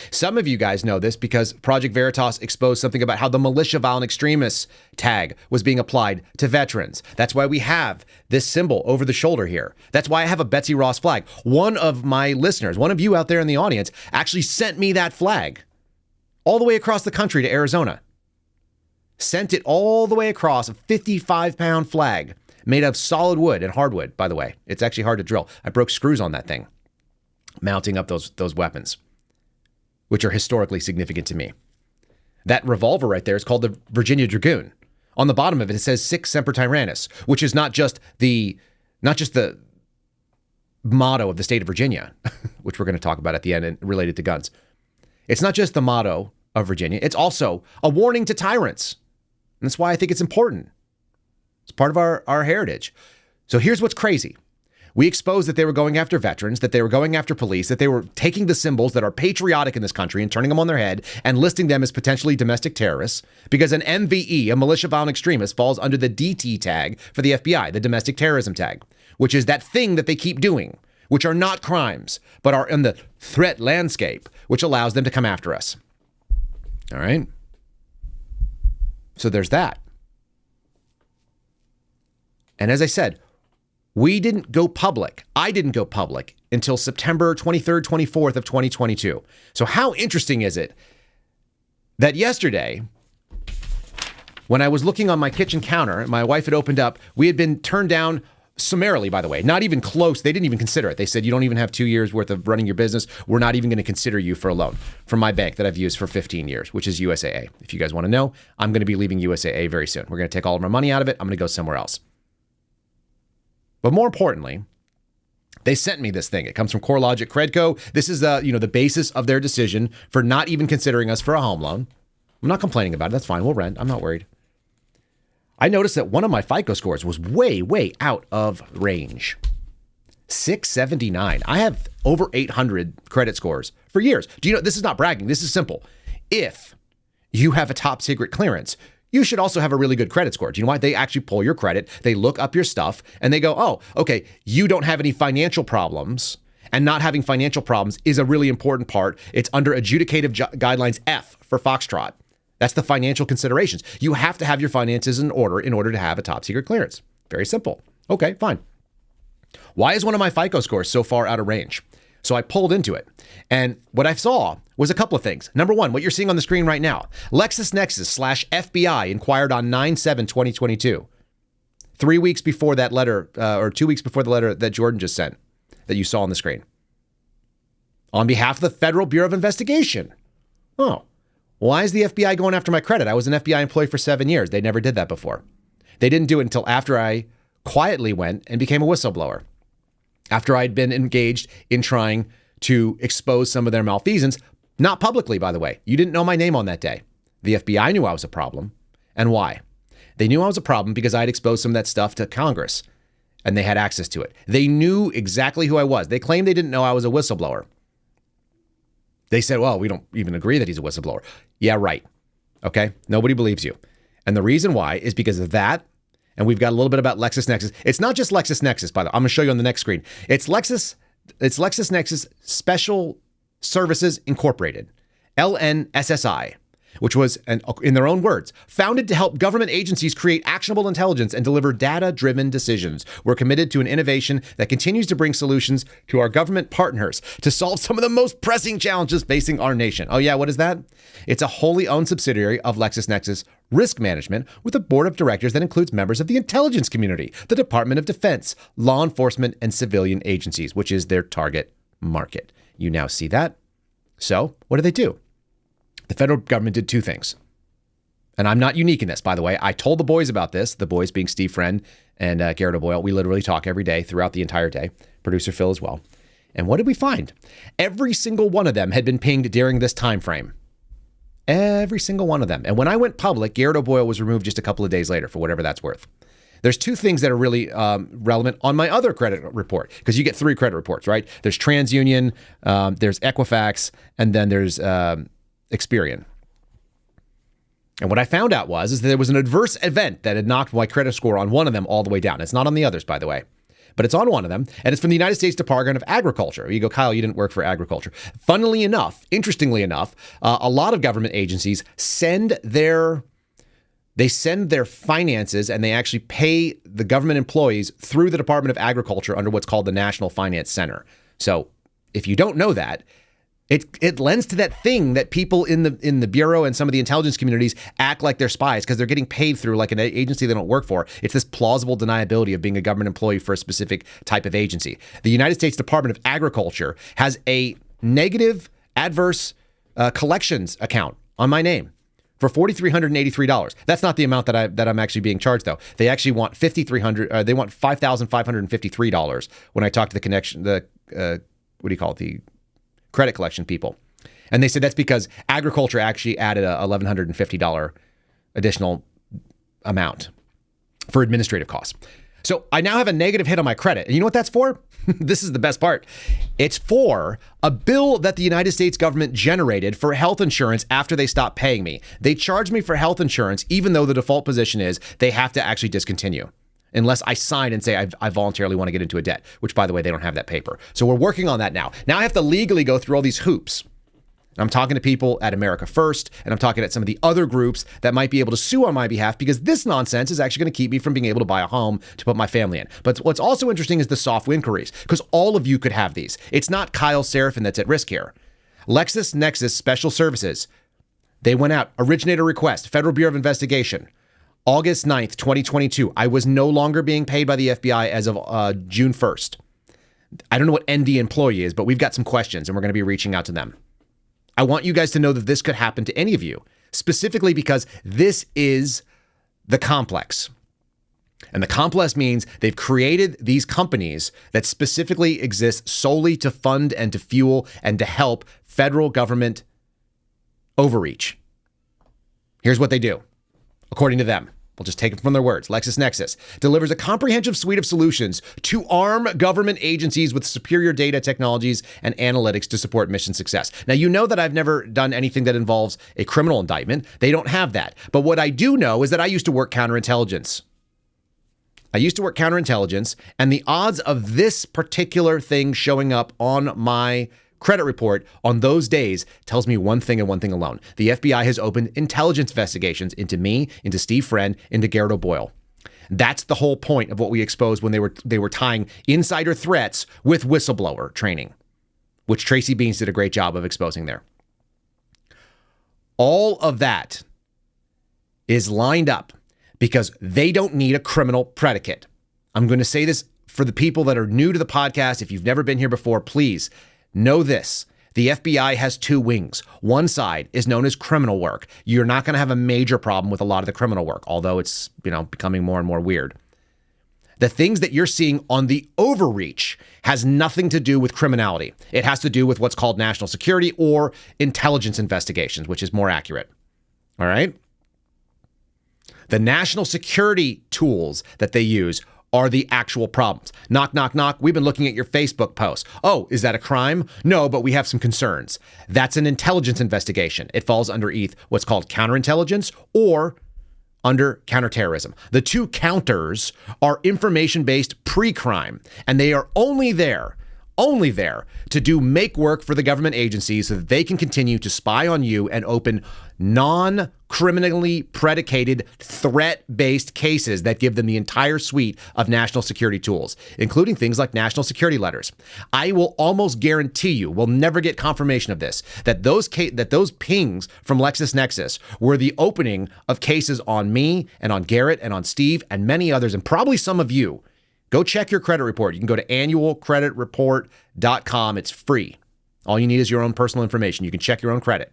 Speaker 8: Some of you guys know this because Project Veritas exposed something about how the militia violent extremists tag was being applied to veterans. That's why we have this symbol over the shoulder here. That's why I have a Betsy Ross flag. One of my listeners, one of you out there in the audience, actually sent me that flag all the way across the country to Arizona. Sent it all the way across, a 55-pound flag made of solid wood and hardwood, by the way. It's actually hard to drill. I broke screws on that thing, mounting up those weapons, which are historically significant to me. That revolver right there is called the Virginia Dragoon. On the bottom of it, it says Sic Semper Tyrannis, which is not just the motto of the state of Virginia, which we're going to talk about at the end and related to guns. It's not just the motto of Virginia. It's also a warning to tyrants. And that's why I think it's important. It's part of our heritage. So here's what's crazy. We exposed that they were going after veterans, that they were going after police, that they were taking the symbols that are patriotic in this country and turning them on their head and listing them as potentially domestic terrorists because an MVE, a militia violent extremist, falls under the DT tag for the FBI, the domestic terrorism tag, which is that thing that they keep doing, which are not crimes, but are in the threat landscape, which allows them to come after us. All right. So there's that. And as I said, we didn't go public. I didn't go public until September 23rd, 24th of 2022. So how interesting is it that yesterday, when I was looking on my kitchen counter, my wife had opened up, we had been turned down summarily, by the way, not even close. They didn't even consider it. They said, you don't even have 2 years worth of running your business. We're not even going to consider you for a loan from my bank that I've used for 15 years, which is USAA. If you guys want to know, I'm going to be leaving USAA very soon. We're going to take all of our money out of it. I'm going to go somewhere else. But more importantly, they sent me this thing. It comes from CoreLogic Credco. This is the basis of their decision for not even considering us for a home loan. I'm not complaining about it. That's fine. We'll rent. I'm not worried. I noticed that one of my FICO scores was way, way out of range. 679. I have over 800 credit scores for years. Do you know, this is not bragging. This is simple. If you have a top secret clearance, you should also have a really good credit score. Do you know why? They actually pull your credit, they look up your stuff, and they go, oh, okay, you don't have any financial problems. And not having financial problems is a really important part. It's under adjudicative guidelines F for Foxtrot. That's the financial considerations. You have to have your finances in order to have a top secret clearance. Very simple. Okay, fine. Why is one of my FICO scores so far out of range? So I pulled into it. And what I saw was a couple of things. Number one, what you're seeing on the screen right now. Lexus Nexus /FBI inquired on 9/7/2022. 3 weeks before that letter, or 2 weeks before the letter that Jordan just sent, that you saw on the screen. On behalf of the Federal Bureau of Investigation. Oh. Why is the FBI going after my credit? I was an FBI employee for 7 years. They never did that before. They didn't do it until after I quietly went and became a whistleblower. After I'd been engaged in trying to expose some of their malfeasance, not publicly, by the way. You didn't know my name on that day. The FBI knew I was a problem. And why? They knew I was a problem because I'd exposed some of that stuff to Congress, and they had access to it. They knew exactly who I was. They claimed they didn't know I was a whistleblower. They said, well, we don't even agree that he's a whistleblower. Yeah, right. Okay. Nobody believes you. And the reason why is because of that. And we've got a little bit about Lexus Nexus. It's not just Lexus Nexus, by the way. I'm going to show you on the next screen. It's Lexus Nexus Special Services Incorporated, LNSSI, which was, in their own words, founded to help government agencies create actionable intelligence and deliver data-driven decisions. We're committed to an innovation that continues to bring solutions to our government partners to solve some of the most pressing challenges facing our nation. Oh yeah, what is that? It's a wholly owned subsidiary of LexisNexis Risk Management with a board of directors that includes members of the intelligence community, the Department of Defense, law enforcement, and civilian agencies, which is their target market. You now see that. So what do? The federal government did two things. And I'm not unique in this, by the way. I told the boys about this, the boys being Steve Friend and Garrett O'Boyle. We literally talk every day throughout the entire day. Producer Phil as well. And what did we find? Every single one of them had been pinged during this time frame. Every single one of them. And when I went public, Garrett O'Boyle was removed just a couple of days later, for whatever that's worth. There's two things that are really relevant on my other credit report, because you get 3 credit reports, right? There's TransUnion, there's Equifax, and then there's Experian. And what I found out is that there was an adverse event that had knocked my credit score on one of them all the way down. It's not on the others, by the way, but it's on one of them. And it's from the United States Department of Agriculture. You go, Kyle, you didn't work for agriculture. Funnily enough, interestingly enough, a lot of government agencies send their finances, and they actually pay the government employees through the Department of Agriculture under what's called the National Finance Center. So if you don't know that, it lends to that thing that people in the Bureau and some of the intelligence communities act like they're spies because they're getting paid through like an agency they don't work for. It's this plausible deniability of being a government employee for a specific type of agency. The United States Department of Agriculture has a negative adverse collections account on my name for $4,383. That's not the amount that I'm actually being charged, though. They actually want $5,300. They want $5,553 when I talk to the credit collection people. And they said that's because agriculture actually added a $1,150 additional amount for administrative costs. So I now have a negative hit on my credit. And you know what that's for? This is the best part. It's for a bill that the United States government generated for health insurance after they stopped paying me. They charged me for health insurance, even though the default position is they have to actually discontinue. Unless I sign and say I voluntarily want to get into a debt, which, by the way, they don't have that paper. So we're working on that now. Now I have to legally go through all these hoops And I'm talking to people at America First, and I'm talking at some of the other groups that might be able to sue on my behalf because this nonsense is actually going to keep me from being able to buy a home to put my family in. But what's also interesting is the soft inquiries, because all of you could have these. It's not Kyle Seraphin that's at risk here. Lexus Nexus Special Services, they went out, originator request, Federal Bureau of Investigation, August 9th, 2022. I was no longer being paid by the FBI as of June 1st. I don't know what ND employee is, but we've got some questions, and we're going to be reaching out to them. I want you guys to know that this could happen to any of you, specifically because this is the complex. And the complex means they've created these companies that specifically exist solely to fund and to fuel and to help federal government overreach. Here's what they do, according to them. We'll just take it from their words. Lexus Nexus delivers a comprehensive suite of solutions to arm government agencies with superior data technologies and analytics to support mission success. Now, you know that I've never done anything that involves a criminal indictment. They don't have that. But what I do know is that I used to work counterintelligence. And the odds of this particular thing showing up on my credit report on those days tells me one thing and one thing alone. The FBI has opened intelligence investigations into me, into Steve Friend, into Garrett O'Boyle. That's the whole point of what we exposed when they were tying insider threats with whistleblower training, which Tracy Beans did a great job of exposing there. All of that is lined up because they don't need a criminal predicate. I'm going to say this for the people that are new to the podcast. If you've never been here before, please know this. The FBI has two wings. One side is known as criminal work. You're not going to have a major problem with a lot of the criminal work, although it's, becoming more and more weird. The things that you're seeing on the overreach has nothing to do with criminality. It has to do with what's called national security or intelligence investigations, which is more accurate. All right? The national security tools that they use are the actual problems. Knock, knock, knock. We've been looking at your Facebook posts. Oh, is that a crime? No, but we have some concerns. That's an intelligence investigation. It falls underneath what's called counterintelligence or under counterterrorism. The two counters are information-based pre-crime, and they are only there to do make work for the government agencies so that they can continue to spy on you and open non-criminally predicated threat-based cases that give them the entire suite of national security tools, including things like national security letters. I will almost guarantee you, we'll never get confirmation of this, that those pings from Lexus Nexus were the opening of cases on me and on Garrett and on Steve and many others, and probably some of you. Go check your credit report. You can go to annualcreditreport.com. It's free. All you need is your own personal information. You can check your own credit.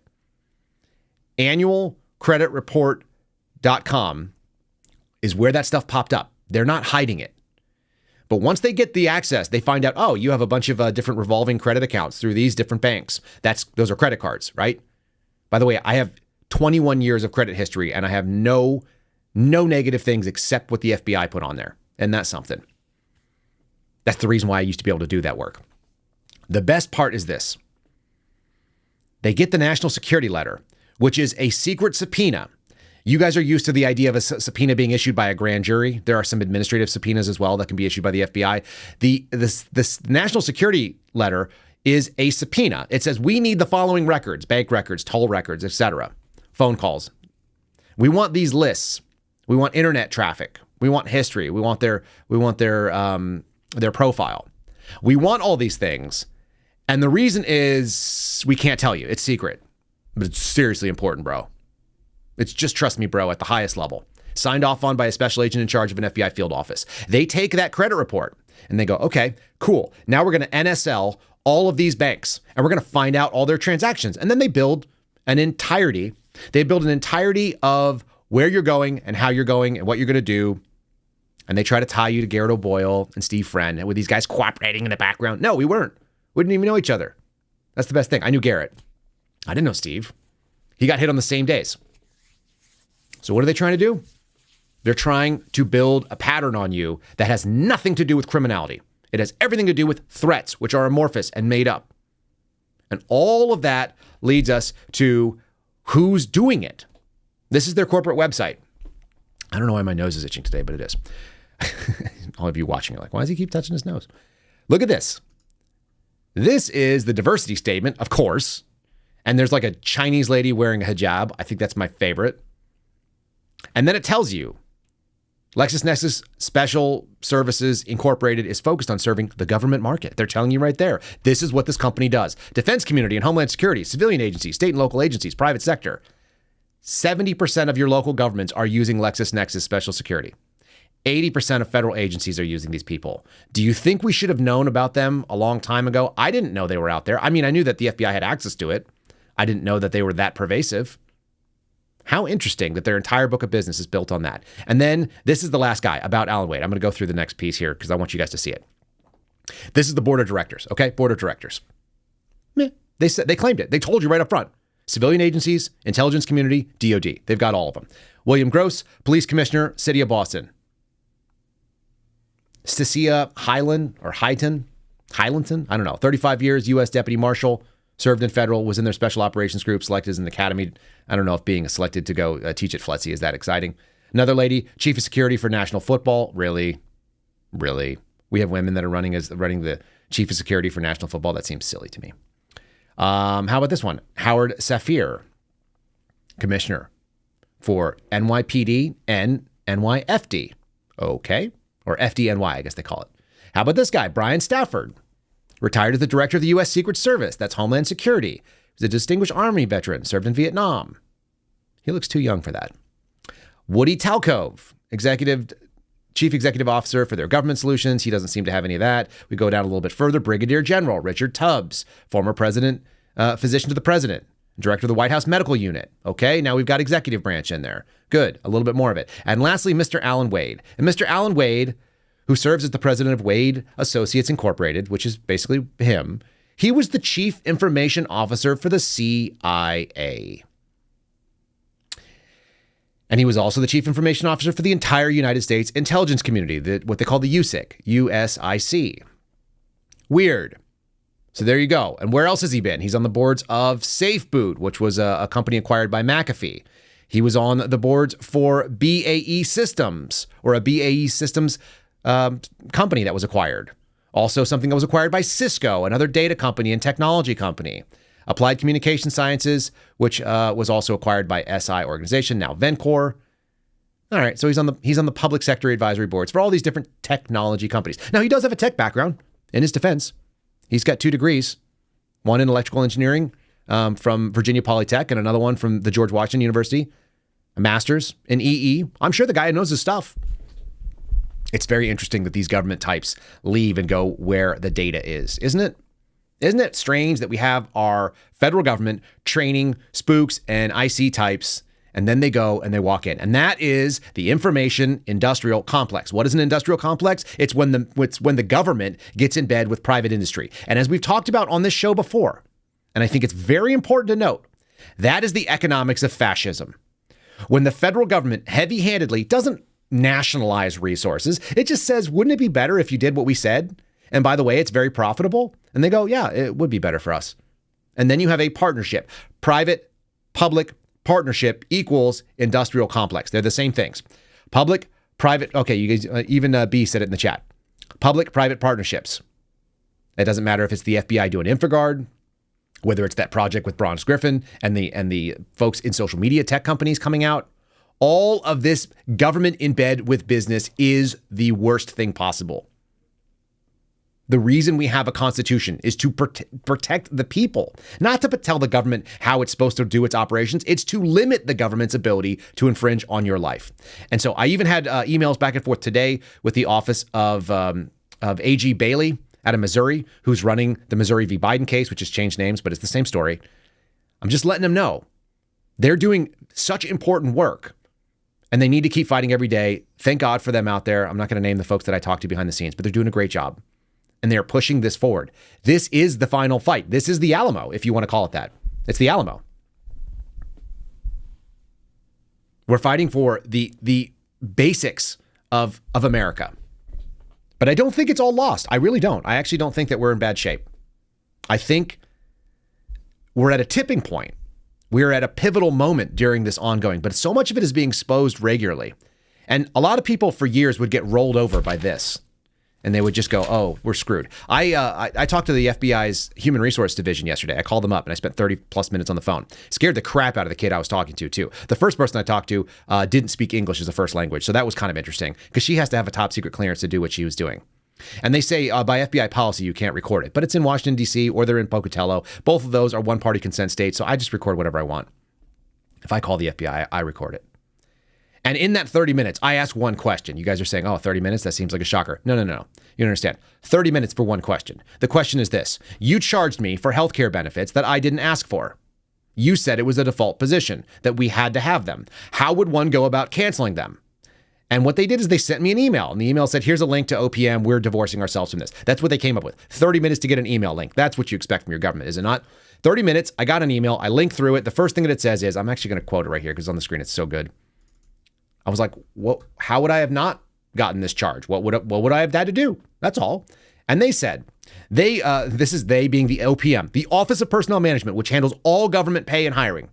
Speaker 8: Annualcreditreport.com is where that stuff popped up. They're not hiding it. But once they get the access, they find out, oh, you have a bunch of different revolving credit accounts through these different banks. Those are credit cards, right? By the way, I have 21 years of credit history, and I have no negative things except what the FBI put on there. And that's something. That's the reason why I used to be able to do that work. The best part is this. They get the national security letter, which is a secret subpoena. You guys are used to the idea of a subpoena being issued by a grand jury. There are some administrative subpoenas as well that can be issued by the FBI. This national security letter is a subpoena. It says, we need the following records: bank records, toll records, etc., phone calls. We want these lists. We want internet traffic. We want history. We want their profile. We want all these things. And the reason is we can't tell you. It's secret. But it's seriously important, bro. It's just trust me, bro, at the highest level. Signed off on by a special agent in charge of an FBI field office. They take that credit report and they go, okay, cool. Now we're going to NSL all of these banks and we're going to find out all their transactions. And then they build an entirety. They build an entirety of where you're going and how you're going and what you're going to do. And they try to tie you to Garrett O'Boyle and Steve Friend, and with these guys cooperating in the background. No, we weren't. We didn't even know each other. That's the best thing. I knew Garrett. I didn't know Steve. He got hit on the same days. So what are they trying to do? They're trying to build a pattern on you that has nothing to do with criminality. It has everything to do with threats, which are amorphous and made up. And all of that leads us to who's doing it. This is their corporate website. I don't know why my nose is itching today, but it is. All of you watching are like, why does he keep touching his nose? Look at this. This is the diversity statement, of course. And there's like a Chinese lady wearing a hijab. I think that's my favorite. And then it tells you Lexus Nexus Special Services Incorporated is focused on serving the government market. They're telling you right there. This is what this company does. Defense community and Homeland Security, civilian agencies, state and local agencies, private sector. 70% of your local governments are using Lexus Nexus Special Security. 80% of federal agencies are using these people. Do you think we should have known about them a long time ago? I didn't know they were out there. I mean, I knew that the FBI had access to it. I didn't know that they were that pervasive. How interesting that their entire book of business is built on that. And then this is the last guy about Alan Wade. I'm going to go through the next piece here because I want you guys to see it. This is the board of directors. Okay. Board of directors. Meh. They claimed it. They told you right up front. Civilian agencies, intelligence community, DOD. They've got all of them. William Gross, police commissioner, city of Boston. Stacia Hylandton, I don't know, 35 years, U.S. deputy marshal, served in federal, was in their special operations group, selected as an academy. I don't know if being selected to go teach at FLETC is that exciting. Another lady, chief of security for national football. Really? We have women that are running the chief of security for national football. That seems silly to me. How about this one? Howard Safir, commissioner for NYPD and NYFD. Okay. Or FDNY, I guess they call it. How about this guy, Brian Stafford? Retired as the director of the U.S. Secret Service. That's Homeland Security. He's a distinguished Army veteran, served in Vietnam. He looks too young for that. Woody Talcove, chief executive officer for their government solutions. He doesn't seem to have any of that. We go down a little bit further. Brigadier General Richard Tubbs, former physician to the president, director of the White House Medical Unit. Okay, now we've got executive branch in there. Good, a little bit more of it. And lastly, Mr. Alan Wade. And Mr. Alan Wade, who serves as the president of Wade Associates Incorporated, which is basically him, he was the chief information officer for the CIA. And he was also the chief information officer for the entire United States intelligence community, what they call the USIC, USIC. Weird. So there you go. And where else has he been? He's on the boards of SafeBoot, which was a company acquired by McAfee. He was on the boards for BAE Systems, or a BAE Systems company that was acquired. Also something that was acquired by Cisco, another data company and technology company. Applied Communication Sciences, which was also acquired by SI Organization, now Vencor. All right, so he's on the public sector advisory boards for all these different technology companies. Now, he does have a tech background in his defense. He's got 2 degrees, one in electrical engineering from Virginia Polytech and another one from the George Washington University, a master's in EE. I'm sure the guy knows his stuff. It's very interesting that these government types leave and go where the data is, isn't it? Isn't it strange that we have our federal government training spooks and IC types, and then they go and they walk in? And that is the Information Industrial Complex. What is an industrial complex? It's when the government gets in bed with private industry. And as we've talked about on this show before, and I think it's very important to note, that is the economics of fascism. When the federal government heavy-handedly doesn't nationalize resources, it just says, wouldn't it be better if you did what we said? And by the way, it's very profitable. And they go, yeah, it would be better for us. And then you have a partnership. Private-public partnership equals industrial complex. They're the same things. Public-private, okay, you guys, even B said it in the chat. Public-private partnerships. It doesn't matter if it's the FBI doing InfraGard, whether it's that project with Bronze Griffin and the folks in social media tech companies coming out. All of this government in bed with business is the worst thing possible. The reason we have a constitution is to protect the people, not to tell the government how it's supposed to do its operations. It's to limit the government's ability to infringe on your life. And so I even had emails back and forth today with the office of A.G. Bailey out of Missouri, who's running the Missouri v. Biden case, which has changed names, but it's the same story. I'm just letting them know they're doing such important work and they need to keep fighting every day. Thank God for them out there. I'm not going to name the folks that I talked to behind the scenes, but they're doing a great job. And they're pushing this forward. This is the final fight. This is the Alamo, if you want to call it that. It's the Alamo. We're fighting for the basics of America. But I don't think it's all lost. I really don't. I actually don't think that we're in bad shape. I think we're at a tipping point. We're at a pivotal moment during this ongoing, but so much of it is being exposed regularly. And a lot of people for years would get rolled over by this. And they would just go, oh, we're screwed. I talked to the FBI's Human Resource Division yesterday. I called them up and I spent 30 plus minutes on the phone. Scared the crap out of the kid I was talking to, too. The first person I talked to didn't speak English as a first language. So that was kind of interesting because she has to have a top secret clearance to do what she was doing. And they say by FBI policy, you can't record it. But it's in Washington, D.C. or they're in Pocatello. Both of those are one-party consent states. So I just record whatever I want. If I call the FBI, I record it. And in that 30 minutes, I ask one question. You guys are saying, oh, 30 minutes? That seems like a shocker. No. You don't understand. 30 minutes for one question. The question is this. You charged me for healthcare benefits that I didn't ask for. You said it was a default position, that we had to have them. How would one go about canceling them? And what they did is they sent me an email. And the email said, here's a link to OPM. We're divorcing ourselves from this. That's what they came up with. 30 minutes to get an email link. That's what you expect from your government, is it not? 30 minutes, I got an email. I linked through it. The first thing that it says is, I'm actually going to quote it right here because on the screen it's so good. I was like, what? How would I have not gotten this charge? What would I have had to do? That's all. And they said, this is they being the OPM, the Office of Personnel Management, which handles all government pay and hiring.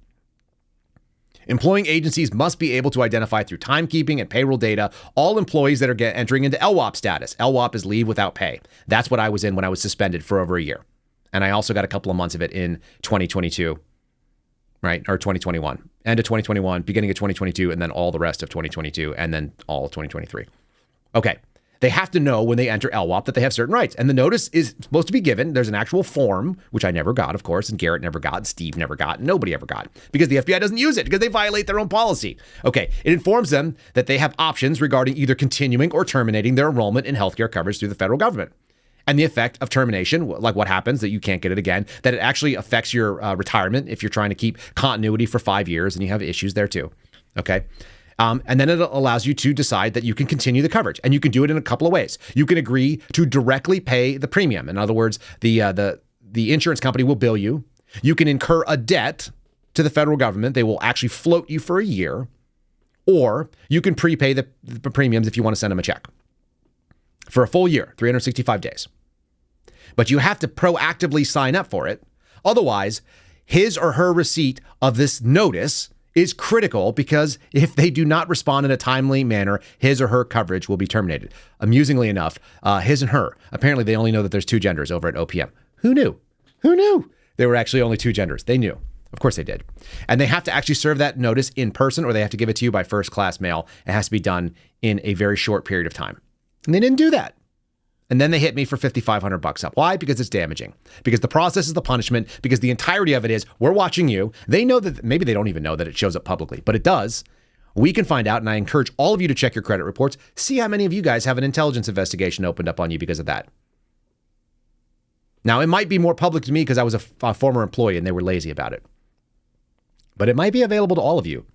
Speaker 8: Employing agencies must be able to identify through timekeeping and payroll data all employees that are entering into LWOP status. LWOP is leave without pay. That's what I was in when I was suspended for over a year. And I also got a couple of months of it in 2022. Right? Or 2021, end of 2021, beginning of 2022, and then all the rest of 2022, and then all of 2023. Okay. They have to know when they enter LWOP that they have certain rights. And the notice is supposed to be given. There's an actual form, which I never got, of course, and Garrett never got, and Steve never got, and nobody ever got, because the FBI doesn't use it, because they violate their own policy. Okay. It informs them that they have options regarding either continuing or terminating their enrollment in healthcare coverage through the federal government. And the effect of termination, like what happens, that you can't get it again, that it actually affects your retirement if you're trying to keep continuity for 5 years and you have issues there too. Okay. And then it allows you to decide that you can continue the coverage, and you can do it in a couple of ways. You can agree to directly pay the premium. In other words, the insurance company will bill you. You can incur a debt to the federal government. They will actually float you for a year, or you can prepay the premiums if you want to send them a check for a full year, 365 days. But you have to proactively sign up for it. Otherwise, his or her receipt of this notice is critical, because if they do not respond in a timely manner, his or her coverage will be terminated. Amusingly enough, his and her, apparently they only know that there's two genders over at OPM. Who knew? Who knew? There were actually only two genders. They knew. Of course they did. And they have to actually serve that notice in person, or they have to give it to you by first class mail. It has to be done in a very short period of time. And they didn't do that. And then they hit me for $5,500 up. Why? Because it's damaging. Because the process is the punishment. Because the entirety of it is, we're watching you. They know that, maybe they don't even know that it shows up publicly, but it does. We can find out, and I encourage all of you to check your credit reports. See how many of you guys have an intelligence investigation opened up on you because of that. Now, it might be more public to me because I was a former employee and they were lazy about it. But it might be available to all of you,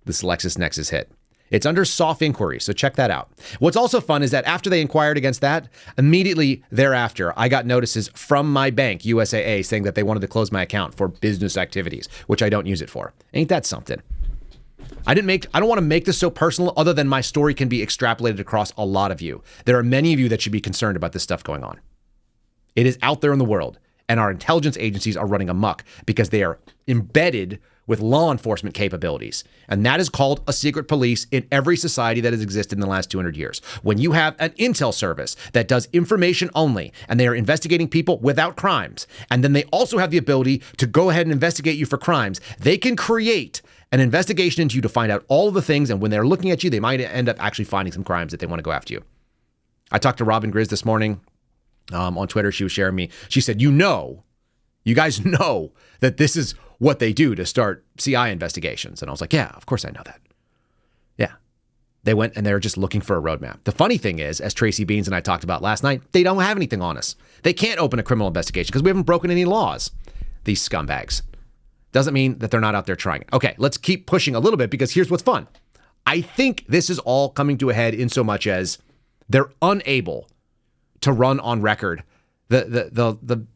Speaker 8: this Lexus Nexus hit. It's under soft inquiry, so check that out. What's also fun is that after they inquired against that, immediately thereafter, I got notices from my bank, USAA, saying that they wanted to close my account for business activities, which I don't use it for. Ain't that something? I don't want to make this so personal, other than my story can be extrapolated across a lot of you. There are many of you that should be concerned about this stuff going on. It is out there in the world, and our intelligence agencies are running amok because they are embedded with law enforcement capabilities. And that is called a secret police in every society that has existed in the last 200 years. When you have an intel service that does information only, and they are investigating people without crimes, and then they also have the ability to go ahead and investigate you for crimes, they can create an investigation into you to find out all of the things, and when they're looking at you, they might end up actually finding some crimes that they want to go after you. I talked to Robin Grizz this morning on Twitter. She was sharing me. She said, you guys know that this is what they do to start CI investigations. And I was like, yeah, of course I know that. Yeah. They went and they're just looking for a roadmap. The funny thing is, as Tracy Beans and I talked about last night, they don't have anything on us. They can't open a criminal investigation because we haven't broken any laws. These scumbags. Doesn't mean that they're not out there trying it. Okay, let's keep pushing a little bit, because here's what's fun. I think this is all coming to a head in so much as they're unable to run on record. The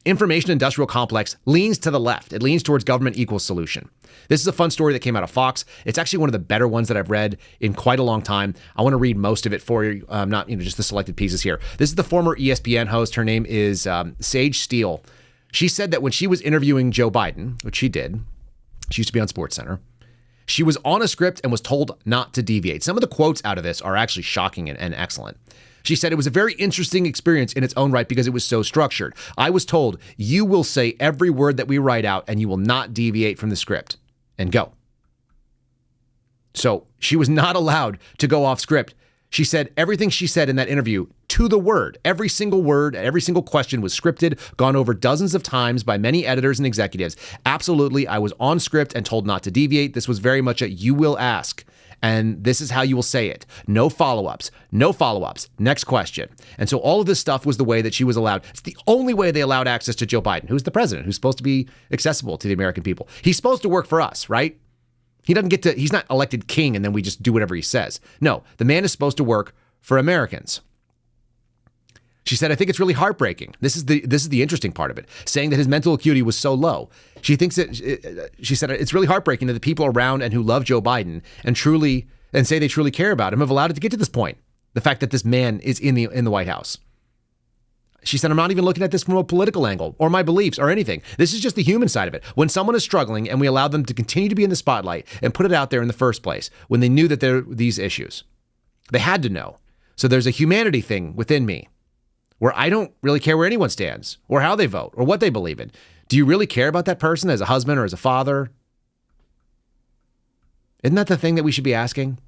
Speaker 8: Information Industrial Complex leans to the left. It leans towards government equals solution. This is a fun story that came out of Fox. It's actually one of the better ones that I've read in quite a long time. I want to read most of it for you, not just the selected pieces here. This is the former ESPN host. Her name is Sage Steele. She said that when she was interviewing Joe Biden, which she did, she used to be on SportsCenter, She was on a script and was told not to deviate. Some of the quotes out of this are actually shocking and excellent. She said it was a very interesting experience in its own right because it was so structured. I was told, you will say every word that we write out and you will not deviate from the script. And go. So she was not allowed to go off script. She said everything she said in that interview to the word. Every single word, every single question was scripted, gone over dozens of times by many editors and executives. Absolutely, I was on script and told not to deviate. This was very much a you will ask. And this is how you will say it. No follow-ups. No follow-ups. Next question. And so all of this stuff was the way that she was allowed. It's the only way they allowed access to Joe Biden, who's the president, who's supposed to be accessible to the American people. He's supposed to work for us, right? He's not elected king and then we just do whatever he says. No, the man is supposed to work for Americans. She said, I think it's really heartbreaking. This is the interesting part of it, saying that his mental acuity was so low. She thinks that, she said, it's really heartbreaking that the people around and who love Joe Biden and say they truly care about him have allowed it to get to this point. The fact that this man is in the White House. She said, I'm not even looking at this from a political angle or my beliefs or anything. This is just the human side of it. When someone is struggling and we allow them to continue to be in the spotlight and put it out there in the first place, when they knew that there were these issues, they had to know. So there's a humanity thing within me where I don't really care where anyone stands or how they vote or what they believe in. Do you really care about that person as a husband or as a father? Isn't that the thing that we should be asking?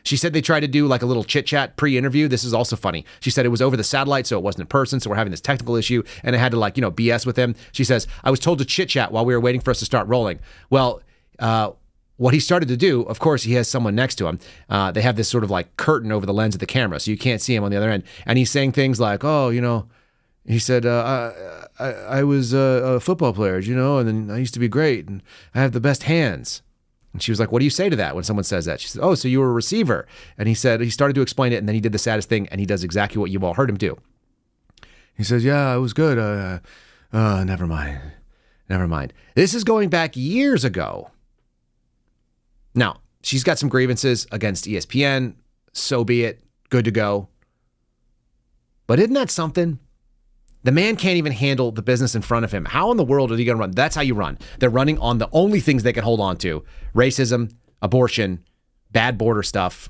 Speaker 8: She said they tried to do like a little chit-chat pre-interview. This is also funny. She said it was over the satellite, so it wasn't in person, so we're having this technical issue, and I had to BS with him. She says, I was told to chit-chat while we were waiting for us to start rolling. Well, what he started to do, of course, he has someone next to him. They have this sort of like curtain over the lens of the camera, so you can't see him on the other end. And he's saying things like, he said, I was a football player, and then I used to be great, and I have the best hands. And she was like, what do you say to that when someone says that? She said, oh, so you were a receiver. And he said, he started to explain it, and then he did the saddest thing, and he does exactly what you've all heard him do. He says, yeah, I was good. Never mind. This is going back years ago. Now, she's got some grievances against ESPN. So be it. Good to go. But isn't that something? The man can't even handle the business in front of him. How in the world are they going to run? That's how you run. They're running on the only things they can hold on to. Racism, abortion, bad border stuff.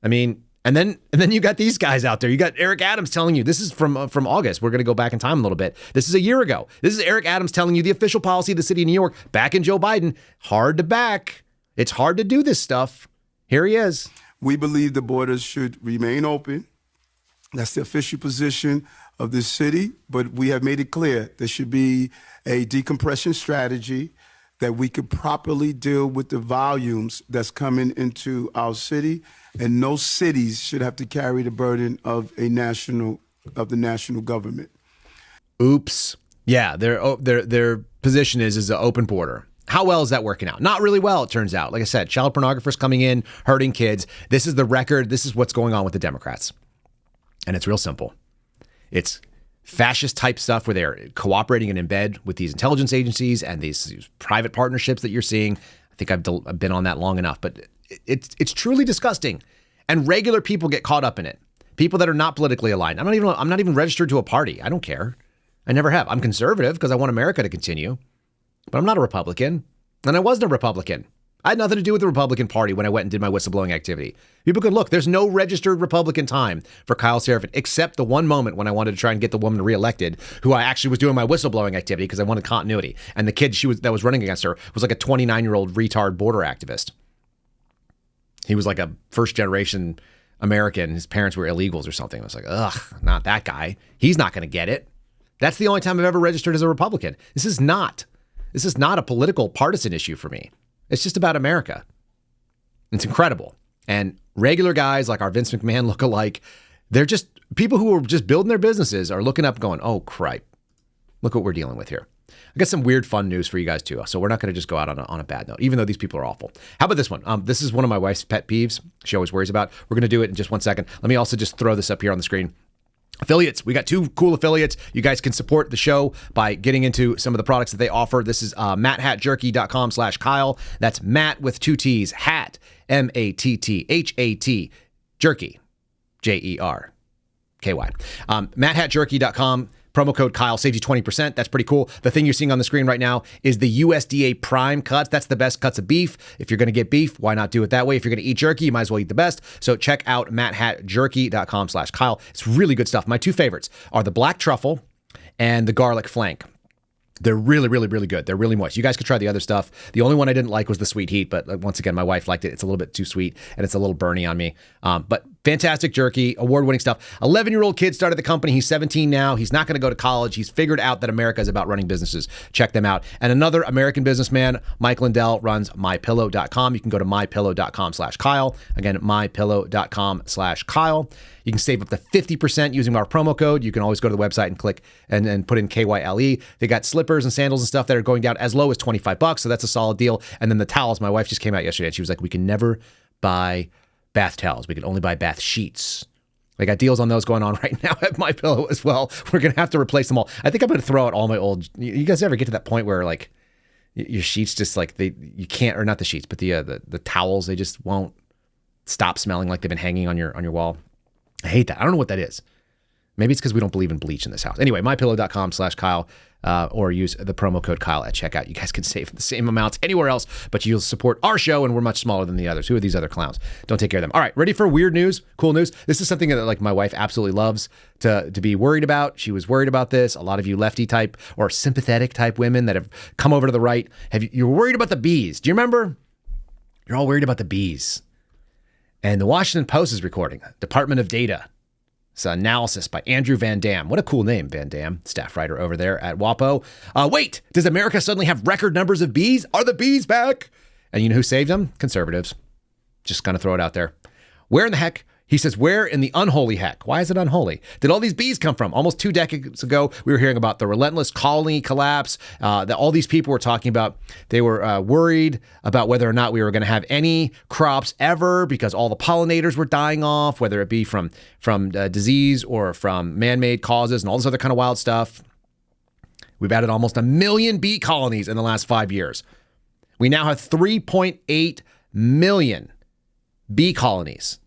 Speaker 8: I mean, and then you got these guys out there. You got Eric Adams telling you, this is from August. We're going to go back in time a little bit. This is a year ago. This is Eric Adams telling you the official policy of the city of New York, backing Joe Biden. Hard to back. It's hard to do this stuff. Here he is.
Speaker 12: We believe the borders should remain open. That's the official position of this city, but we have made it clear there should be a decompression strategy that we could properly deal with the volumes that's coming into our city, and no cities should have to carry the burden of the national government.
Speaker 8: Oops. Yeah, their position is an open border. How well is that working out? Not really well, it turns out. Like I said, child pornographers coming in, hurting kids. This is the record. This is what's going on with the Democrats. And it's real simple. It's fascist type stuff where they're cooperating and in bed with these intelligence agencies and these private partnerships that you're seeing. I think I've been on that long enough, but it's truly disgusting. And regular people get caught up in it. People that are not politically aligned. I'm not even registered to a party. I don't care. I never have. I'm conservative because I want America to continue, but I'm not a Republican. And I wasn't a Republican. I had nothing to do with the Republican Party when I went and did my whistleblowing activity. People could look. There's no registered Republican time for Kyle Seraphin, except the one moment when I wanted to try and get the woman reelected, who I actually was doing my whistleblowing activity because I wanted continuity. And the kid that was running against her was like a 29-year-old retard border activist. He was like a first-generation American. His parents were illegals or something. I was like, ugh, not that guy. He's not going to get it. That's the only time I've ever registered as a Republican. This is not a political partisan issue for me. It's just about America. It's incredible. And regular guys like our Vince McMahon lookalike, they're just people who are just building their businesses are looking up going, oh, cripe. Look what we're dealing with here. I got some weird fun news for you guys too. So we're not going to just go out on a bad note, even though these people are awful. How about this one? This is one of my wife's pet peeves. She always worries about. We're going to do it in just 1 second. Let me also just throw this up here on the screen. Affiliates. We got 2 cool affiliates. You guys can support the show by getting into some of the products that they offer. This is matthatjerky.com/Kyle. That's Matt with 2 T's. Hat. MATTHAT. Jerky. JERKY. MattHatJerky.com. Promo code Kyle saves you 20%. That's pretty cool. The thing you're seeing on the screen right now is the USDA prime cuts. That's the best cuts of beef. If you're going to get beef, why not do it that way? If you're going to eat jerky, you might as well eat the best. So check out matthatjerky.com/Kyle. It's really good stuff. My two favorites are the black truffle and the garlic flank. They're really, really, really good. They're really moist. You guys could try the other stuff. The only one I didn't like was the sweet heat, but once again, my wife liked it. It's a little bit too sweet, and it's a little burny on me. But fantastic jerky, award-winning stuff. 11-year-old kid started the company. He's 17 now. He's not going to go to college. He's figured out that America is about running businesses. Check them out. And another American businessman, Mike Lindell, runs MyPillow.com. You can go to MyPillow.com/Kyle. Again, MyPillow.com/Kyle. You can save up to 50% using our promo code. You can always go to the website and click and put in KYLE. They got slippers and sandals and stuff that are going down as low as $25. So that's a solid deal. And then the towels, my wife just came out yesterday and she was like, we can never buy bath towels. We can only buy bath sheets. They got deals on those going on right now at MyPillow as well. We're going to have to replace them all. I think I'm going to throw out all my old, you guys ever get to that point where like your sheets just like you can't, or not the sheets, but the towels, they just won't stop smelling like they've been hanging on your wall. I hate that. I don't know what that is. Maybe it's because we don't believe in bleach in this house. Anyway, MyPillow.com/Kyle, or use the promo code Kyle at checkout. You guys can save the same amounts anywhere else, but you'll support our show, and we're much smaller than the others. Who are these other clowns? Don't take care of them. All right, ready for weird news, cool news? This is something that like my wife absolutely loves to be worried about. She was worried about this. A lot of you lefty type or sympathetic type women that have come over to the right, you're worried about the bees. Do you remember? You're all worried about the bees. And the Washington Post is recording, Department of Data. It's an analysis by Andrew Van Dam. What a cool name, Van Dam, staff writer over there at WAPO. Wait, does America suddenly have record numbers of bees? Are the bees back? And you know who saved them? Conservatives. Just gonna throw it out there. Where in the heck? He says, where in the unholy heck? Why is it unholy? Did all these bees come from? Almost 2 decades ago, we were hearing about the relentless colony collapse that all these people were talking about. They were worried about whether or not we were going to have any crops ever because all the pollinators were dying off, whether it be from disease or from man-made causes and all this other kind of wild stuff. We've added almost 1 million bee colonies in the last 5 years. We now have 3.8 million bee colonies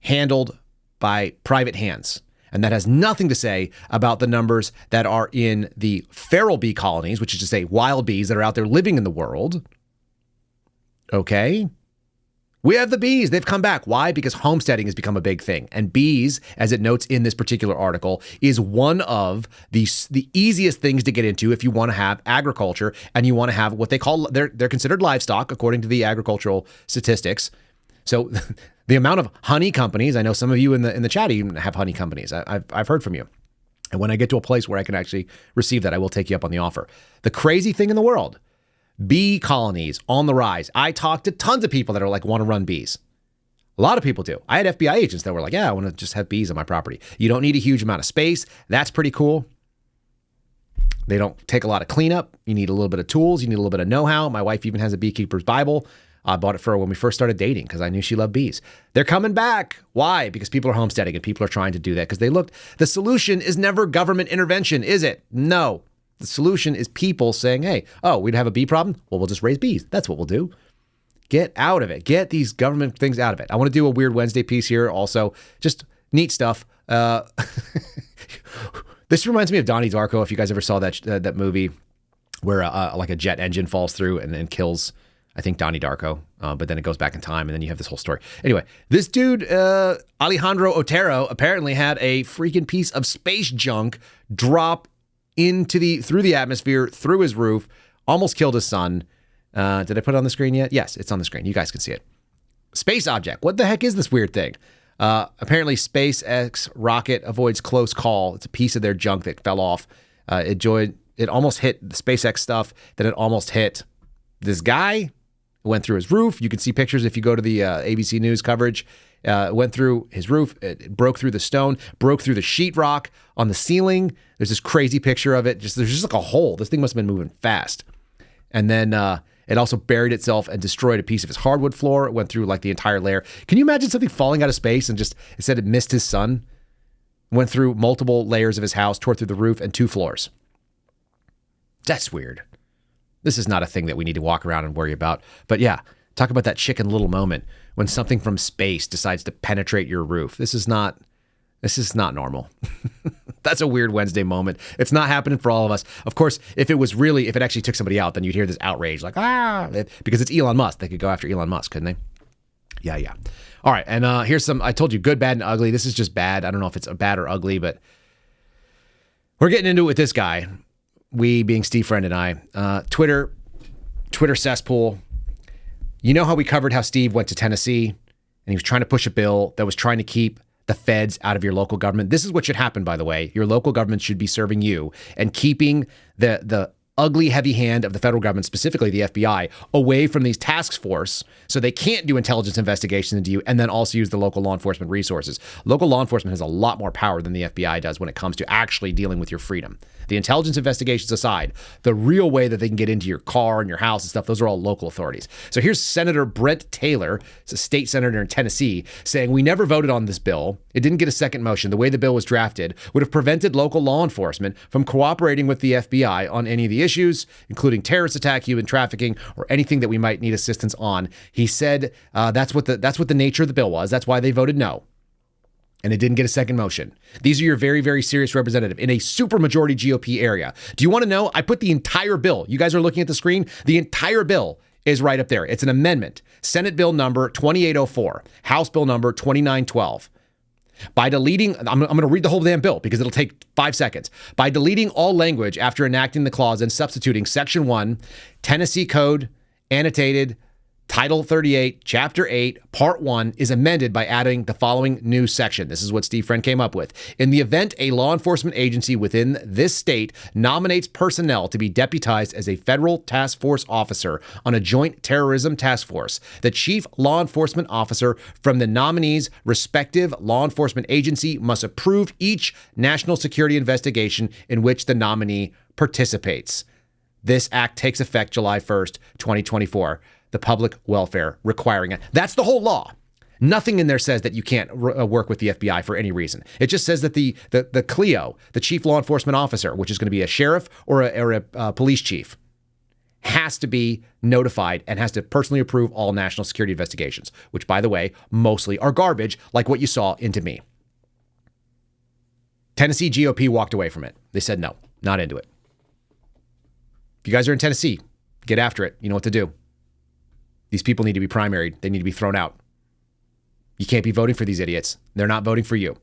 Speaker 8: handled by private hands. And that has nothing to say about the numbers that are in the feral bee colonies, which is to say wild bees that are out there living in the world. Okay. We have the bees. They've come back. Why? Because homesteading has become a big thing. And bees, as it notes in this particular article, is one of the easiest things to get into if you want to have agriculture and you want to have what they call, they're considered livestock according to the agricultural statistics. So the amount of honey companies, I know some of you in the chat even have honey companies. I've heard from you. And when I get to a place where I can actually receive that, I will take you up on the offer. The crazy thing in the world, bee colonies on the rise. I talked to tons of people that are like, want to run bees. A lot of people do. I had FBI agents that were like, yeah, I want to just have bees on my property. You don't need a huge amount of space. That's pretty cool. They don't take a lot of cleanup. You need a little bit of tools. You need a little bit of know-how. My wife even has a beekeeper's Bible. I bought it for her when we first started dating because I knew she loved bees. They're coming back. Why? Because people are homesteading and people are trying to do that because they looked. The solution is never government intervention, is it? No. The solution is people saying, hey, we'd have a bee problem? Well, we'll just raise bees. That's what we'll do. Get out of it. Get these government things out of it. I want to do a Weird Wednesday piece here also. Just neat stuff. This reminds me of Donnie Darko. If you guys ever saw that movie where like a jet engine falls through and kills, I think, Donnie Darko, but then it goes back in time, and then you have this whole story. Anyway, this dude, Alejandro Otero, apparently had a freaking piece of space junk drop through the atmosphere, through his roof, almost killed his son. Did I put it on the screen yet? Yes, it's on the screen. You guys can see it. Space object. What the heck is this weird thing? Apparently, SpaceX rocket avoids close call. It's a piece of their junk that fell off. It almost hit the SpaceX stuff, then it almost hit this guy. Went through his roof. You can see pictures if you go to the ABC News coverage. Went through his roof. It broke through the stone, broke through the sheetrock on the ceiling. There's this crazy picture of it. There's just like a hole. This thing must have been moving fast. And then it also buried itself and destroyed a piece of his hardwood floor. It went through like the entire layer. Can you imagine something falling out of space and just, it said it missed his son? Went through multiple layers of his house, tore through the roof and 2 floors. That's weird. This is not a thing that we need to walk around and worry about. But yeah, talk about that Chicken Little moment when something from space decides to penetrate your roof. This is not This is not normal. That's a weird Wednesday moment. It's not happening for all of us. Of course, if it actually took somebody out, then you'd hear this outrage like, because it's Elon Musk. They could go after Elon Musk, couldn't they? Yeah. All right. And here's some, I told you, good, bad, and ugly. This is just bad. I don't know if it's bad or ugly, but we're getting into it with this guy. We being Steve Friend and I. Twitter cesspool. You know how we covered how Steve went to Tennessee and he was trying to push a bill that was trying to keep the feds out of your local government. This is what should happen, by the way. Your local government should be serving you and keeping the ugly, heavy hand of the federal government, specifically the FBI, away from these task force so they can't do intelligence investigations into you and then also use the local law enforcement resources. Local law enforcement has a lot more power than the FBI does when it comes to actually dealing with your freedom. The intelligence investigations aside, the real way that they can get into your car and your house and stuff, those are all local authorities. So here's Senator Brent Taylor, it's a state senator in Tennessee, saying, "We never voted on this bill. It didn't get a second motion. The way the bill was drafted would have prevented local law enforcement from cooperating with the FBI on any of the issues, including terrorist attack, human trafficking, or anything that we might need assistance on." He said that's what the nature of the bill was. That's why they voted no. And it didn't get a second motion. These are your very, very serious representative in a supermajority GOP area. Do you want to know? I put the entire bill. You guys are looking at the screen. The entire bill is right up there. It's an amendment. Senate bill number 2804, House bill number 2912. By deleting, I'm going to read the whole damn bill because it'll take 5 seconds. By deleting all language after enacting the clause and substituting Section 1, Tennessee Code, annotated, Title 38, Chapter 8, Part 1 is amended by adding the following new section. This is what Steve Friend came up with. In the event a law enforcement agency within this state nominates personnel to be deputized as a federal task force officer on a joint terrorism task force, the chief law enforcement officer from the nominee's respective law enforcement agency must approve each national security investigation in which the nominee participates. This act takes effect July 1st, 2024. The public welfare requiring it. That's the whole law. Nothing in there says that you can't work with the FBI for any reason. It just says that the CLEO, the chief law enforcement officer, which is going to be a sheriff or a police chief, has to be notified and has to personally approve all national security investigations, which, by the way, mostly are garbage, like what you saw into me. Tennessee GOP walked away from it. They said no, not into it. If you guys are in Tennessee, get after it. You know what to do. These people need to be primaried. They need to be thrown out. You can't be voting for these idiots. They're not voting for you.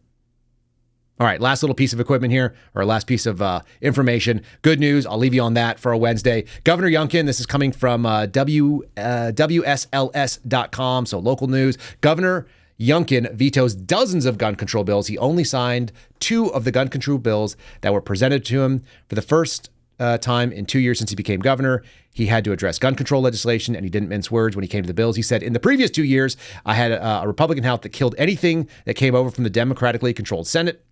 Speaker 8: All right, last little piece of equipment here, or last piece of information. Good news. I'll leave you on that for a Wednesday. Governor Youngkin, this is coming from WSLS.com, so local news. Governor Youngkin vetoes dozens of gun control bills. He only signed 2 of the gun control bills that were presented to him for the first time in 2 years since he became governor. He had to address gun control legislation, and he didn't mince words when he came to the bills. He said, in the previous 2 years, I had a Republican House that killed anything that came over from the democratically controlled Senate.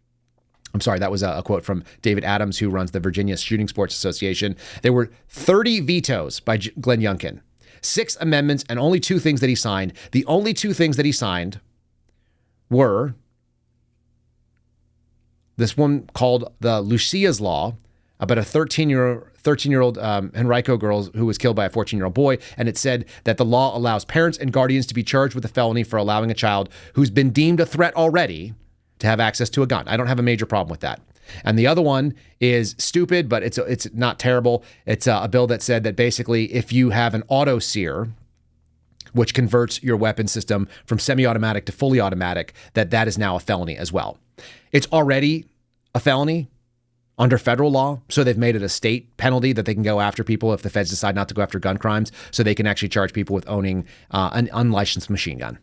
Speaker 8: I'm sorry, that was a quote from David Adams, who runs the Virginia Shooting Sports Association. There were 30 vetoes by Glenn Youngkin, 6 amendments, and only 2 things that he signed. The only 2 things that he signed were this one called the Lucia's Law, about a 13-year-old Henrico girl who was killed by a 14-year-old boy. And it said that the law allows parents and guardians to be charged with a felony for allowing a child who's been deemed a threat already to have access to a gun. I don't have a major problem with that. And the other one is stupid, but it's not terrible. It's a bill that said that basically if you have an auto sear, which converts your weapon system from semi-automatic to fully automatic, that is now a felony as well. It's already a felony under federal law, so they've made it a state penalty that they can go after people if the feds decide not to go after gun crimes, so they can actually charge people with owning an unlicensed machine gun.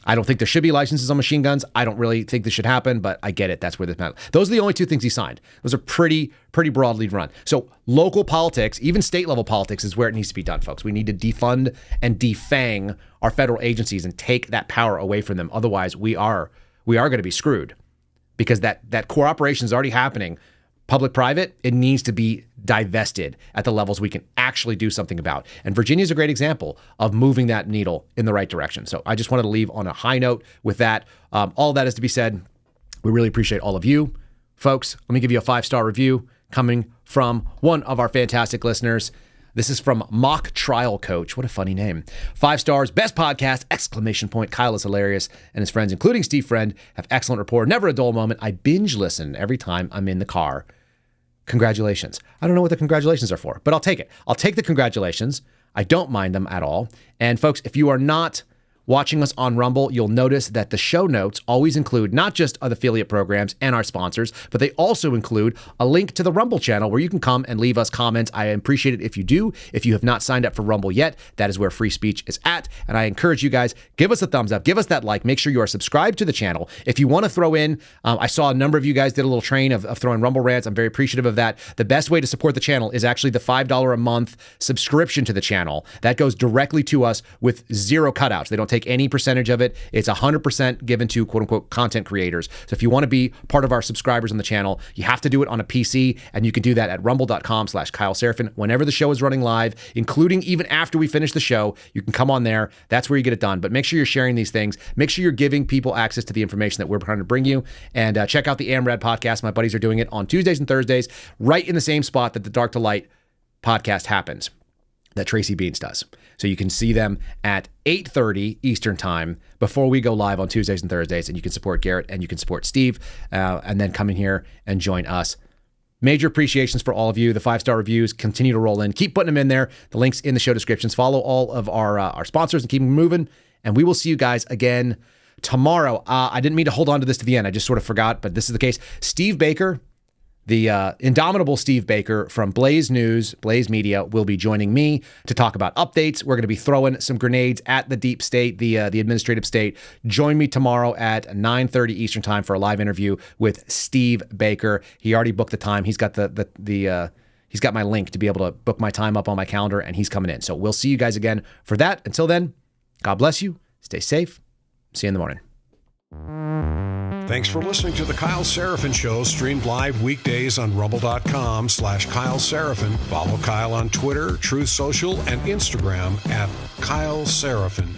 Speaker 8: I don't think there should be licenses on machine guns. I don't really think this should happen, but I get it. That's where this matters. Those are the only 2 things he signed. Those are pretty broadly run. So local politics, even state level politics, is where it needs to be done, folks. We need to defund and defang our federal agencies and take that power away from them. Otherwise, we are going to be screwed. Because that cooperation is already happening. Public-private, it needs to be divested at the levels we can actually do something about. And Virginia is a great example of moving that needle in the right direction. So I just wanted to leave on a high note with that. All that is to be said. We really appreciate all of you, folks. Let me give you a 5-star review coming from one of our fantastic listeners. This is from Mock Trial Coach. What a funny name. 5 stars, best podcast, exclamation point. Kyle is hilarious, and his friends, including Steve Friend, have excellent rapport. Never a dull moment. I binge listen every time I'm in the car. Congratulations. I don't know what the congratulations are for, but I'll take it. I'll take the congratulations. I don't mind them at all. And folks, if you are not watching us on Rumble, you'll notice that the show notes always include not just our affiliate programs and our sponsors, but they also include a link to the Rumble channel where you can come and leave us comments. I appreciate it if you do. If you have not signed up for Rumble yet, that is where free speech is at. And I encourage you guys, give us a thumbs up, give us that like, make sure you are subscribed to the channel. If you want to throw in, I saw a number of you guys did a little train of throwing Rumble rants. I'm very appreciative of that. The best way to support the channel is actually the $5 a month subscription to the channel. That goes directly to us with zero cutouts. They don't take any percentage of it. It's 100% given to quote unquote content creators. So if you want to be part of our subscribers on the channel, you have to do it on a PC, and you can do that at rumble.com/Kyle Seraphin. Whenever the show is running live, including even after we finish the show, you can come on there. That's where you get it done. But make sure you're sharing these things. Make sure you're giving people access to the information that we're trying to bring you. And check out the AMRAD podcast. My buddies are doing it on Tuesdays and Thursdays, right in the same spot that the Dark to Light podcast happens, that Tracy Beans does. So you can see them at 8:30 Eastern time before we go live on Tuesdays and Thursdays, and you can support Garrett and you can support Steve, and then come in here and join us. Major appreciations for all of you. The 5-star reviews continue to roll in. Keep putting them in there. The link's in the show descriptions. Follow all of our sponsors and keep them moving. And we will see you guys again tomorrow. I didn't mean to hold on to this to the end. I just sort of forgot, but this is the case. Steve Baker, the indomitable Steve Baker from Blaze News, Blaze Media, will be joining me to talk about updates. We're going to be throwing some grenades at the deep state, the administrative state. Join me tomorrow at 9:30 Eastern time for a live interview with Steve Baker. He already booked the time. He's got he's got my link to be able to book my time up on my calendar, and he's coming in. So we'll see you guys again for that. Until then, God bless you. Stay safe. See you in the morning.
Speaker 7: Thanks for listening to The Kyle Seraphin Show, streamed live weekdays on rumble.com/Kyle Seraphin. Follow Kyle on Twitter, Truth Social, and Instagram at Kyle Seraphin.